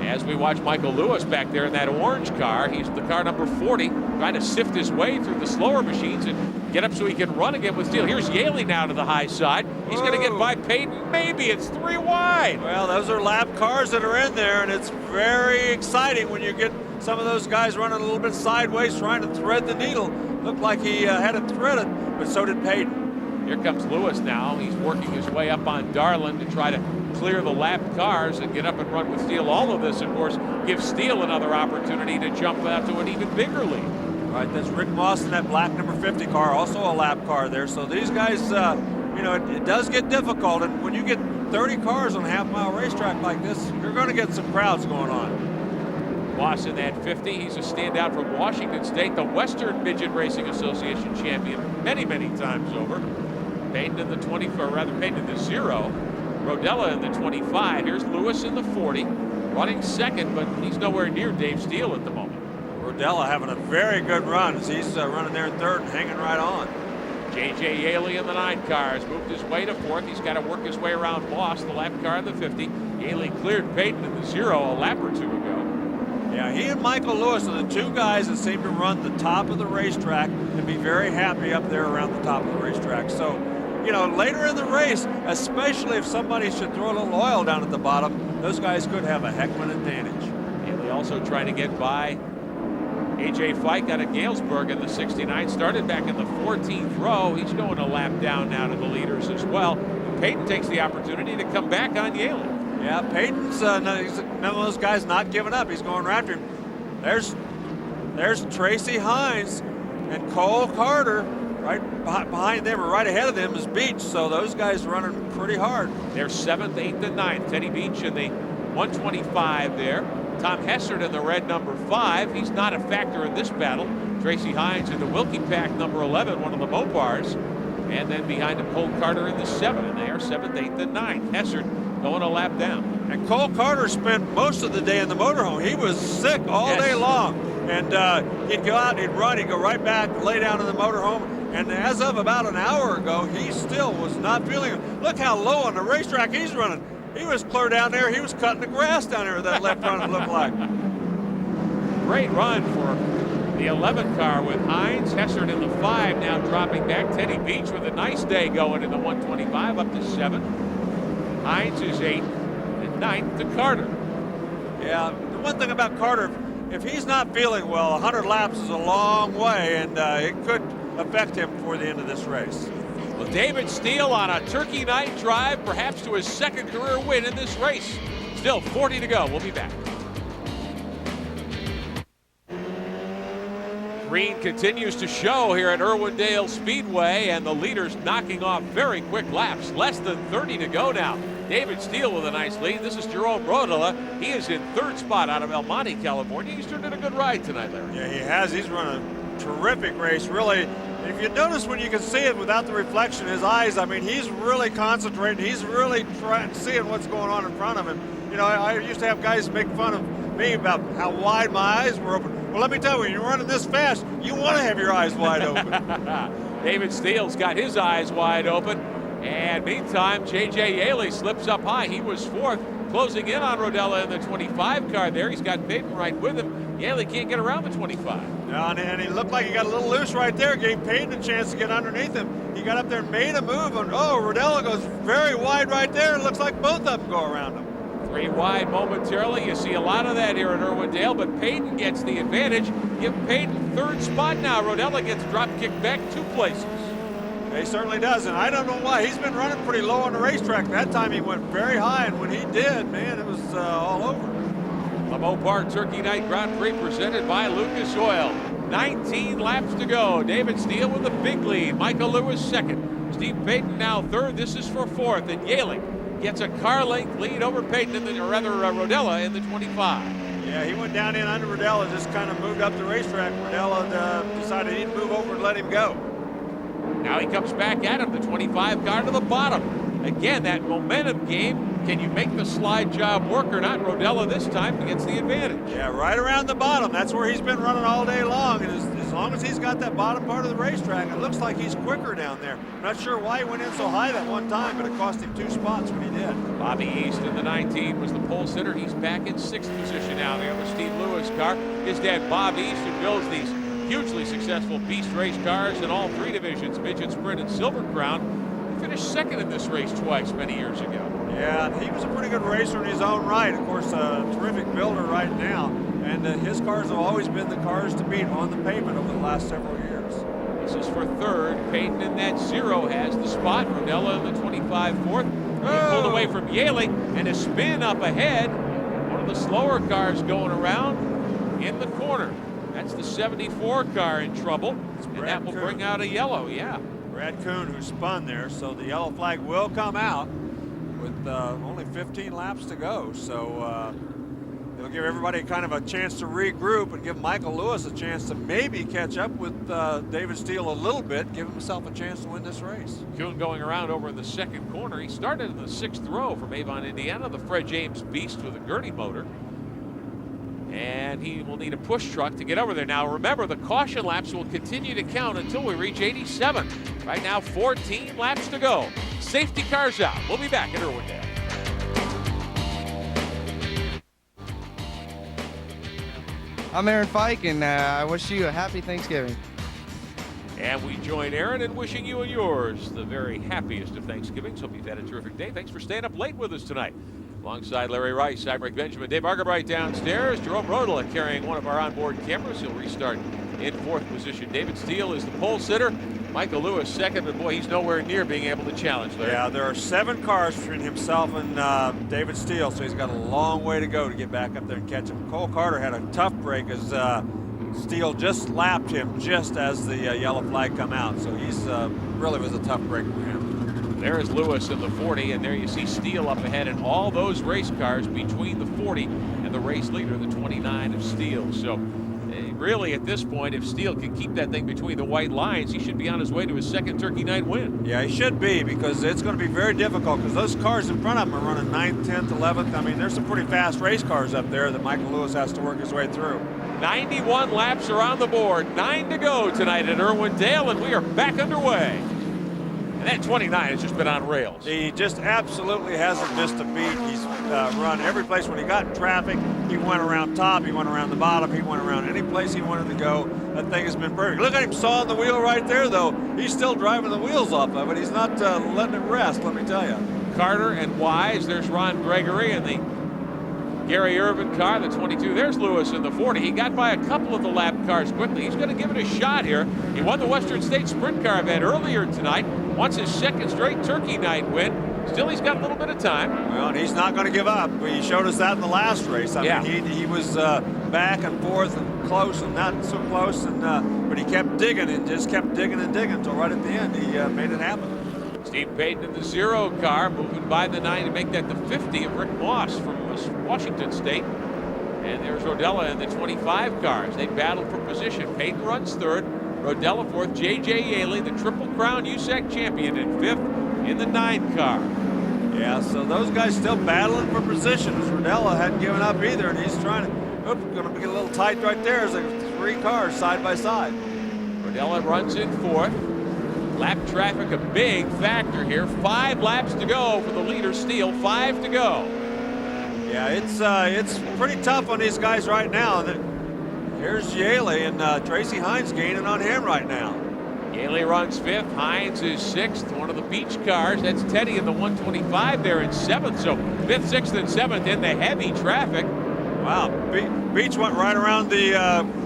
As we watch Michael Lewis back there in that orange car, he's the car number 40, trying to sift his way through the slower machines and get up so he can run again with Steele. Here's Yaley now to the high side. He's going to get by Payton. Maybe it's 3 wide. Well, those are lap cars that are in there, and it's very exciting when you get some of those guys running a little bit sideways, trying to thread the needle. Looked like he had it threaded, but so did Payton. Here comes Lewis now. He's working his way up on Darland to try to clear the lap cars and get up and run with Steele. All of this, of course, gives Steele another opportunity to jump out to an even bigger lead. Right, that's Rick Moss in that black number 50 car, also a lap car there. So these guys, it does get difficult. And when you get 30 cars on a half-mile racetrack like this, you're going to get some crowds going on. Moss in that 50. He's a standout from Washington State, the Western Midget Racing Association champion many, many times over. Payton in the 20, or rather Payton in the 0. Rodella in the 25. Here's Lewis in the 40, running second, but he's nowhere near Dave Steele at the moment. Rodella having a very good run as he's running there in third and hanging right on. J.J. Yaley in the 9 car has moved his way to 4th. He's got to work his way around Moss, the lap car in the 50. Yaley cleared Payton in the 0 a lap or 2 ago. Yeah, he and Michael Lewis are the 2 guys that seem to run the top of the racetrack and be very happy up there around the top of the racetrack. So, later in the race, especially if somebody should throw a little oil down at the bottom, those guys could have a heck of an advantage. Yaley also trying to get by A.J. Fike out of Galesburg in the 69. Started back in the 14th row. He's going a lap down now to the leaders as well. Payton takes the opportunity to come back on Yaley. Yeah, Payton's he's none of those guys not giving up. He's going right after him. There's Tracy Hines, And Cole Carter, right behind them or right ahead of them, is Beach. So those guys running pretty hard. They're 7th, 8th, and 9th. Teddy Beach in the 125 there. Tom Hessert in the red number 5. He's not a factor in this battle. Tracy Hines in the Wilkie Pack number 11, one of the Mopars. And then behind him, Cole Carter in the 7, and they are 7th, 8th, and 9th. Hessert going a lap down. And Cole Carter spent most of the day in the motorhome. He was sick all day long. And he'd go out, he'd run, he'd go right back, lay down in the motorhome. And as of about an hour ago, he still was not feeling it. Look how low on the racetrack he's running. He was clear down there. He was cutting the grass down there, that left front, it looked like. Great run for the 11 car with Hines. Hessert in the 5 now dropping back. Teddy Beach with a nice day going in the 125 up to 7. Hines is 8th and 9th to Carter. Yeah, the one thing about Carter, if he's not feeling well, 100 laps is a long way, and it could affect him before the end of this race. Well, David Steele on a Turkey Night drive, perhaps to his 2nd career win in this race. Still 40 to go. We'll be back. Green continues to show here at Irwindale Speedway, and the leaders knocking off very quick laps. Less than 30 to go now. David Steele with a nice lead. This is Jerome Rodela. He is in 3rd spot out of El Monte, California. He's turned in a good ride tonight, Larry. Yeah, he has. He's run a terrific race, really. If you notice when you can see it without the reflection, his eyes, I mean, he's really concentrating. He's really seeing what's going on in front of him. You know, I used to have guys make fun of me about how wide my eyes were open. Well, let me tell you, when you're running this fast, you want to have your eyes wide open. David Steele's got his eyes wide open. And meantime, J.J. Yaley slips up high. He was 4th, closing in on Rodella in the 25 car there. He's got Payton right with him. Yaley can't get around the 25. No, and he looked like he got a little loose right there, gave Payton a chance to get underneath him. He got up there and made a move, and Rodella goes very wide right there. It looks like both of them go around him. 3 wide momentarily. You see a lot of that here at Irwindale, but Payton gets the advantage. Give Payton 3rd spot now. Rodella gets drop kicked back 2 places. He certainly does, and I don't know why. He's been running pretty low on the racetrack. That time he went very high, and when he did, man, it was all over. The Mopar Turkey Night Grand Prix presented by Lucas Oil. 19 laps to go. David Steele with a big lead. Michael Lewis 2nd. Steve Payton now 3rd. This is for 4th, and Yaley gets a car length lead over Payton, Rodella in the 25. Yeah, he went down in under Rodella, just kind of moved up the racetrack. Rodella decided he'd move over and let him go. Now he comes back at him, the 25 car to the bottom. Again, that momentum game. Can you make the slide job work or not? Rodella this time gets the advantage. Yeah, right around the bottom. That's where he's been running all day long. And as long as he's got that bottom part of the racetrack, it looks like he's quicker down there. Not sure why he went in so high that one time, but it cost him 2 spots when he did. Bobby East in the 19 was the pole sitter. He's back in 6th position now there on the Steve Lewis car. His dad, Bob East, who builds these hugely successful Beast race cars in all 3 divisions, Midget, Sprint, and Silver Crown. He finished 2nd in this race twice many years ago. Yeah, he was a pretty good racer in his own right. Of course, a terrific builder right now. And his cars have always been the cars to beat on the pavement over the last several years. This is for 3rd. Payton in that 0 has the spot. Rodella in the 25 4th. He pulled away from Yaley, and a spin up ahead. One of the slower cars going around in the corner. That's the 74 car in trouble, and that will bring out a yellow, yeah. Brad Kuhn, who spun there, so the yellow flag will come out with only 15 laps to go. So it'll give everybody kind of a chance to regroup and give Michael Lewis a chance to maybe catch up with David Steele a little bit, give himself a chance to win this race. Kuhn going around over in the 2nd corner. He started in the 6th row from Avon, Indiana, the Fred James Beast with a Gurney motor. And he will need a push truck to get over there. Now, remember, the caution laps will continue to count until we reach 87. Right now, 14 laps to go. Safety cars out. We'll be back at Irwindale. I'm Aaron Fike, and I wish you a happy Thanksgiving. And we join Aaron in wishing you and yours the very happiest of Thanksgivings. Hope you've had a terrific day. Thanks for staying up late with us tonight. Alongside Larry Rice, I'm Rick Benjamin, Dave Argabright downstairs. Jerome Rodela carrying one of our onboard cameras. He'll restart in 4th position. David Steele is the pole sitter. Michael Lewis 2nd, but boy, he's nowhere near being able to challenge Larry. Yeah, there are 7 cars between himself and David Steele, so he's got a long way to go to get back up there and catch him. Cole Carter had a tough break as Steele just lapped him just as the yellow flag come out. So he's really was a tough break for him. There is Lewis in the 40, and there you see Steele up ahead, and all those race cars between the 40 and the race leader, the 29 of Steele. So really at this point, if Steele can keep that thing between the white lines, he should be on his way to his second Turkey Night win. Yeah, he should be, because it's going to be very difficult, because those cars in front of him are running 9th, 10th, 11th. I mean, there's some pretty fast race cars up there that Michael Lewis has to work his way through. 91 laps are on the board, 9 to go tonight at Irwindale, and we are back underway. And that 29 has just been on rails. He just absolutely hasn't missed a beat. He's run every place. When he got in traffic, he went around top, he went around the bottom, he went around any place he wanted to go. That thing has been perfect. Look at him sawing the wheel right there, though. He's still driving the wheels off of it. He's not letting it rest, let me tell you. Carter and Wise, there's Ron Gregory and the Gary Irvin car, the 22. There's Lewis in the 40. He got by a couple of the lap cars quickly. He's going to give it a shot here. He won the Western States Sprint Car event earlier tonight. Wants his second straight Turkey Night win. Still, he's got a little bit of time. Well, and he's not going to give up. He showed us that in the last race. I mean, he was back and forth and close and not so close, and but he kept digging and just kept digging and digging until right at the end he made it happen. Steve Payton in the 0 car, moving by the 9 to make that the 50 of Rick Moss from Washington State. And there's Rodella in the 25 cars. They battle for position. Payton runs 3rd, Rodella 4th, J.J. Yaley, the Triple Crown USAC champion, in 5th in the 9 car. Yeah, so those guys still battling for position, as Rodella hadn't given up either, and he's trying to, going to get a little tight right there as like 3 cars side by side. Rodella runs in 4th. Lap traffic a big factor here. 5 laps to go for the leader, Steele. 5 to go. Yeah, it's pretty tough on these guys right now. Here's Yaley, and Tracy Hines gaining on him right now. Yaley runs 5th. Hines is 6th. One of the beach cars. That's Teddy in the 125 there in 7th. So 5th, 6th, and 7th in the heavy traffic. Wow, Beach went right around the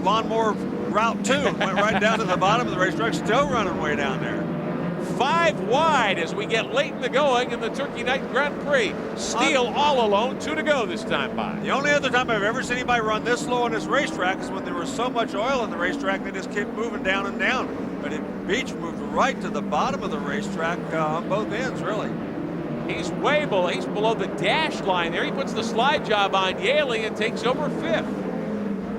lawnmower Route 2, went right down to the bottom of the racetrack, still running way down there. 5 wide as we get late in the going in the Turkey Night Grand Prix. Steele all alone, 2 to go this time by. The only other time I've ever seen anybody run this low on this racetrack is when there was so much oil in the racetrack, they just kept moving down and down. But Beach moved right to the bottom of the racetrack on both ends, really. He's way below, he's below the dash line there. He puts the slide job on Yaley and takes over 5th.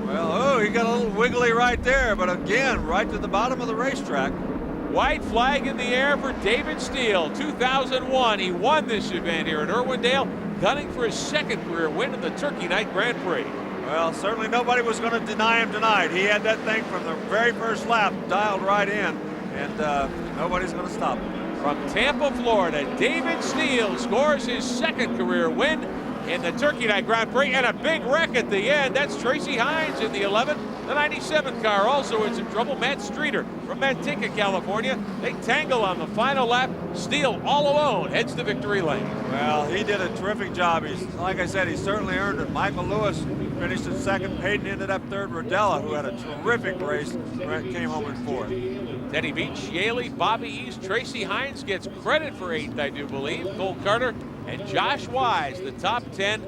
Well, he got a little wiggly right there, but again, right to the bottom of the racetrack. White flag in the air for David Steele, 2001. He won this event here in Irwindale, gunning for his second career win in the Turkey Night Grand Prix. Well, certainly nobody was going to deny him tonight. He had that thing from the very first lap dialed right in, and nobody's going to stop him. From Tampa, Florida, David Steele scores his second career win in the Turkey Night Grand Prix, and a big wreck at the end. That's Tracy Hines in the 11. The 97 car also in some trouble. Matt Streeter from Manteca, California. They tangle on the final lap. Steele all alone heads to victory lane. Well, he did a terrific job. He's, like I said, he certainly earned it. Michael Lewis finished in 2nd. Payton ended up 3rd. Rodella, who had a terrific race, came home in 4th. Teddy Beach, Yaley, Bobby East, Tracy Hines gets credit for 8th, I do believe. Cole Carter and Josh Wise, the top 10.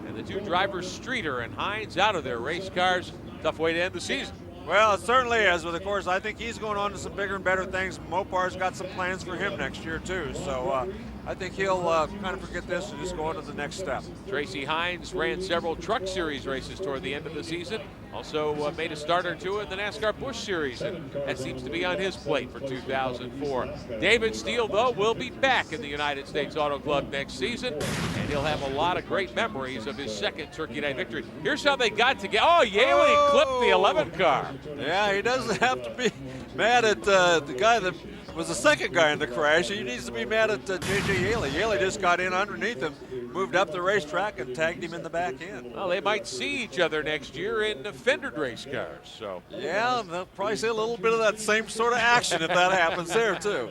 And the 2 drivers, Streeter and Hines, out of their race cars. Tough way to end the season. Well, it certainly is. But of course, I think he's going on to some bigger and better things. Mopar's got some plans for him next year, too. So I think he'll kind of forget this and just go on to the next step. Tracy Hines ran several Truck Series races toward the end of the season. Also made a start or 2 in the NASCAR Busch Series, and that seems to be on his plate for 2004. David Steele, though, will be back in the United States Auto Club next season, and he'll have a lot of great memories of his second Turkey Night victory. Here's how they got together. Oh, Yaley clipped the 11 car. Yeah, he doesn't have to be mad at the guy that was the second guy in the crash. He needs to be mad at J.J. Yaley. Yaley just got in underneath him, moved up the racetrack, and tagged him in the back end. Well, they might see each other next year in fendered race cars. So yeah, they'll probably see a little bit of that same sort of action if that happens there, too.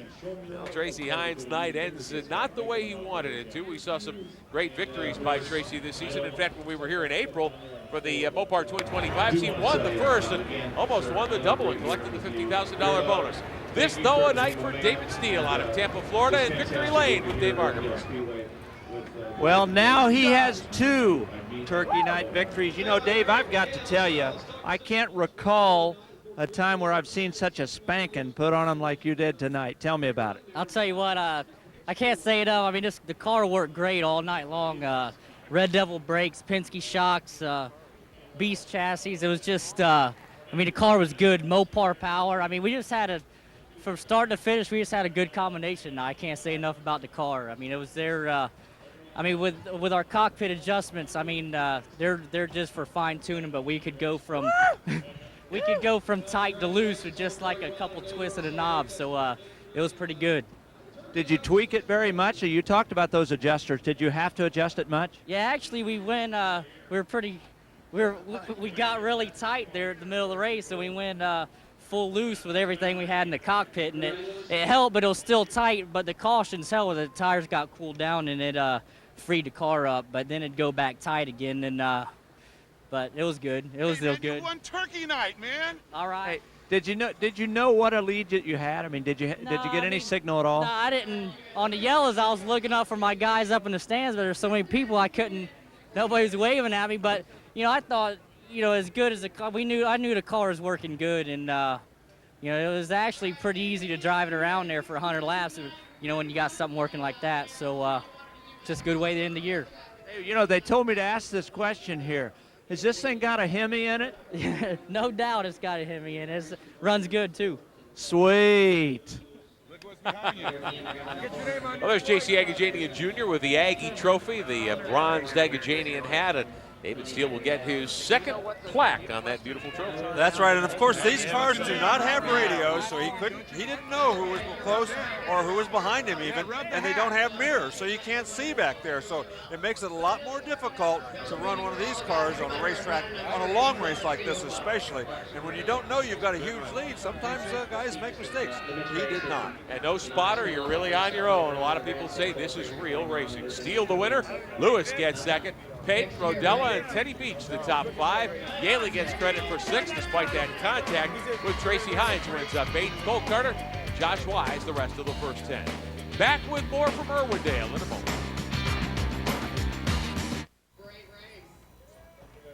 Well, Tracy Hines' night ends not the way he wanted it to. We saw some great victories by Tracy this season. In fact, when we were here in April for the Mopar 2025, he won the first and almost won the double and collected the $50,000 bonus. This, though, a night for David Steele out of Tampa, Florida, and victory lane with Dave Archibald. Well, now he has 2 Turkey Night victories. You know, Dave, I've got to tell you, I can't recall a time where I've seen such a spanking put on him like you did tonight. Tell me about it. I'll tell you what, I can't say enough. I mean, the car worked great all night long. Red Devil brakes, Penske shocks, Beast chassis. It was just, I mean, the car was good. Mopar power. I mean, we just had from start to finish, we just had a good combination. I can't say enough about the car. I mean, it was there. I mean, with our cockpit adjustments, I mean, they're just for fine tuning, but we could go from we could go from tight to loose with just like a couple twists of the knob. So it was pretty good. Did you tweak it very much? You talked about those adjusters. Did you have to adjust it much? Yeah, actually, we went. We got really tight there at the middle of the race, so we went full loose with everything we had in the cockpit, and it helped, but it was still tight. But the cautions held, the tires got cooled down, and it freed the car up. But then it'd go back tight again, and but it was good. It was still good. You won Turkey Night, man. All right. Hey, did you know what a lead that you had? I mean, did you get any signal at all? No, I didn't. On the yellows, I was looking up for my guys up in the stands, but there's so many people I couldn't. Nobody was waving at me, but you know, I thought, you know, as good as the car, I knew the car was working good, and you know, it was actually pretty easy to drive it around there for 100 laps. You know, when you got something working like that, so just a good way to end the year. Hey, you know, they told me to ask this question here. Has this thing got a Hemi in it? No doubt it's got a Hemi in it. It runs good, too. Sweet. Well, there's J.C. Agajanian Jr. with the Aggie Trophy, the bronzed Agajanian hat, and David Steele will get his second plaque on that beautiful trophy. That's right, and of course these cars do not have radios, so he didn't know who was close or who was behind him even, and they don't have mirrors, so you can't see back there. So it makes it a lot more difficult to run one of these cars on a racetrack, on a long race like this especially. And when you don't know you've got a huge lead, sometimes guys make mistakes. He did not. And no spotter, you're really on your own. A lot of people say this is real racing. Steele the winner, Lewis gets second. Payton, Rodella, and Teddy Beach the top 5. Yaley gets credit for 6 despite that contact with Tracy Hines, who ends up 8. Cole Carter, Josh Wise, the rest of the first 10. Back with more from Irwindale in a moment.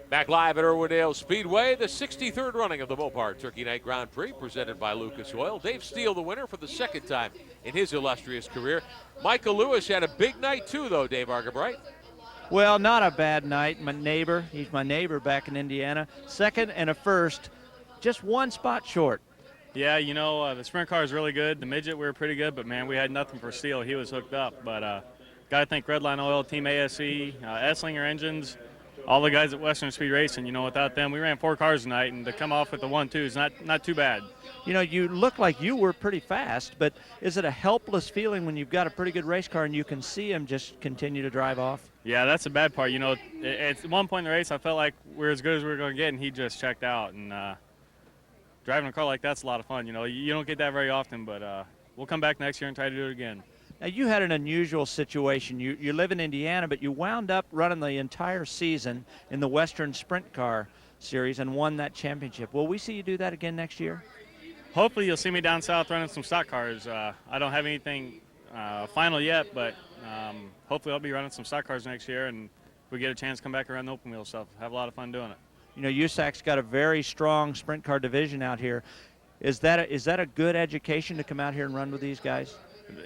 Back live at Irwindale Speedway, the 63rd running of the Mopar Turkey Night Grand Prix, presented by Lucas Oil. Dave Steele, the winner for the second time in his illustrious career. Michael Lewis had a big night too, though, Dave Argabright. Well, not a bad night. My neighbor, he's my neighbor back in Indiana. Second and a first, just one spot short. Yeah, you know, the sprint car is really good. The midget, we were pretty good, but, man, we had nothing for Steele. He was hooked up. But got to thank Redline Oil, Team ASE, Esslinger Engines, all the guys at Western Speed Racing. You know, without them, we ran 4 cars tonight, and to come off with the 1-2 is not too bad. You know, you look like you were pretty fast, but is it a helpless feeling when you've got a pretty good race car and you can see him just continue to drive off? Yeah, that's the bad part. You know, at one point in the race, I felt like we were as good as we were going to get, and he just checked out. And driving a car like that's a lot of fun. You know, you don't get that very often, but we'll come back next year and try to do it again. Now, you had an unusual situation. You live in Indiana, but you wound up running the entire season in the Western Sprint Car Series and won that championship. Will we see you do that again next year? Hopefully you'll see me down south running some stock cars. I don't have anything final yet, but hopefully I'll be running some stock cars next year, and if we get a chance to come back around the open wheel stuff, have a lot of fun doing it. You know, USAC's got a very strong sprint car division out here. Is that a good education to come out here and run with these guys?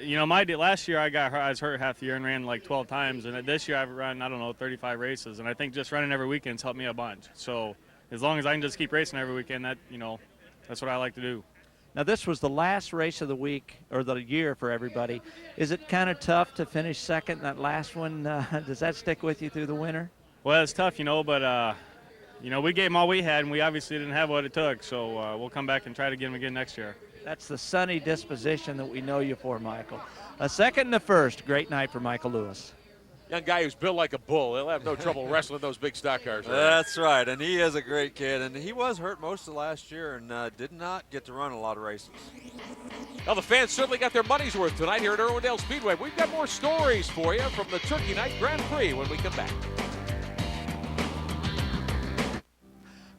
You know, last year I was hurt half the year and ran like 12 times, and this year I've run, I don't know, 35 races, and I think just running every weekend's helped me a bunch. So as long as I can just keep racing every weekend, that's what I like to do. Now, this was the last race of the week or the year for everybody. Is it kind of tough to finish second in that last one? Does that stick with you through the winter? Well, it's tough, but we gave them all we had, and we obviously didn't have what it took. So we'll come back and try to get them again next year. That's the sunny disposition that we know you for, Michael. A second and a first. Great night for Michael Lewis. Young guy who's built like a bull. He'll have no trouble wrestling those big stock cars. Right? That's right, and he is a great kid, and he was hurt most of last year and did not get to run a lot of races. Well, the fans certainly got their money's worth tonight here at Irwindale Speedway. We've got more stories for you from the Turkey Night Grand Prix when we come back.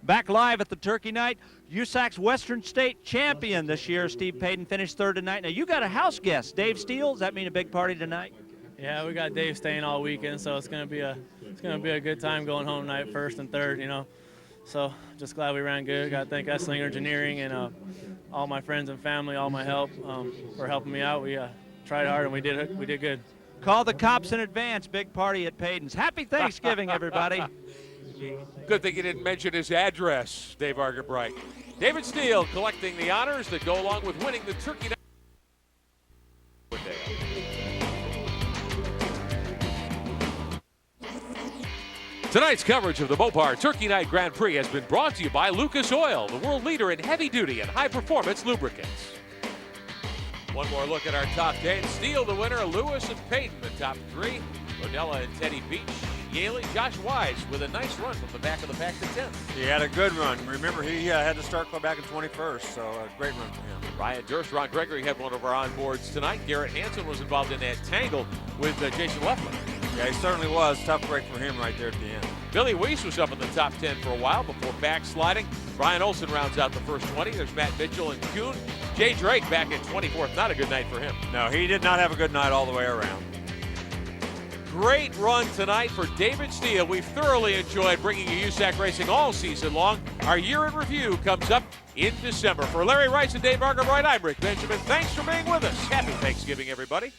Back live at the Turkey Night, USAC's Western State champion this year, Steve Payton, finished third tonight. Now, you got a house guest, Dave Steele. Does that mean a big party tonight? Yeah, we got Dave staying all weekend, so it's gonna be a good time going home tonight, first and third, you know. So just glad we ran good. Got to thank Essling Engineering and all my friends and family, all my help for helping me out. We tried hard and we did good. Call the cops in advance. Big party at Payton's. Happy Thanksgiving, everybody. Good thing you didn't mention his address, Dave Argabright. David Steele collecting the honors that go along with winning the Turkey Night. Tonight's coverage of the Mopar Turkey Night Grand Prix has been brought to you by Lucas Oil, the world leader in heavy-duty and high-performance lubricants. One more look at our top 10. Steele, the winner. Lewis and Payton, the top 3. Rodella and Teddy Beach. Yaley, Josh Wise with a nice run from the back of the pack to 10th. He had a good run. Remember, he had to start back in 21st, so a great run for him. Ryan Durst, Ron Gregory had one of our onboards tonight. Garrett Hansen was involved in that tangle with Jason Leffler. Yeah, he certainly was. Tough break for him right there at the end. Billy Weiss was up in the top 10 for a while before backsliding. Brian Olson rounds out the first 20. There's Matt Mitchell and Kuhn. Jay Drake back at 24th. Not a good night for him. No, he did not have a good night all the way around. Great run tonight for David Steele. We've thoroughly enjoyed bringing you USAC Racing all season long. Our year in review comes up in December. For Larry Rice and Dave Argabright, I'm Rick Benjamin. Thanks for being with us. Happy Thanksgiving, everybody.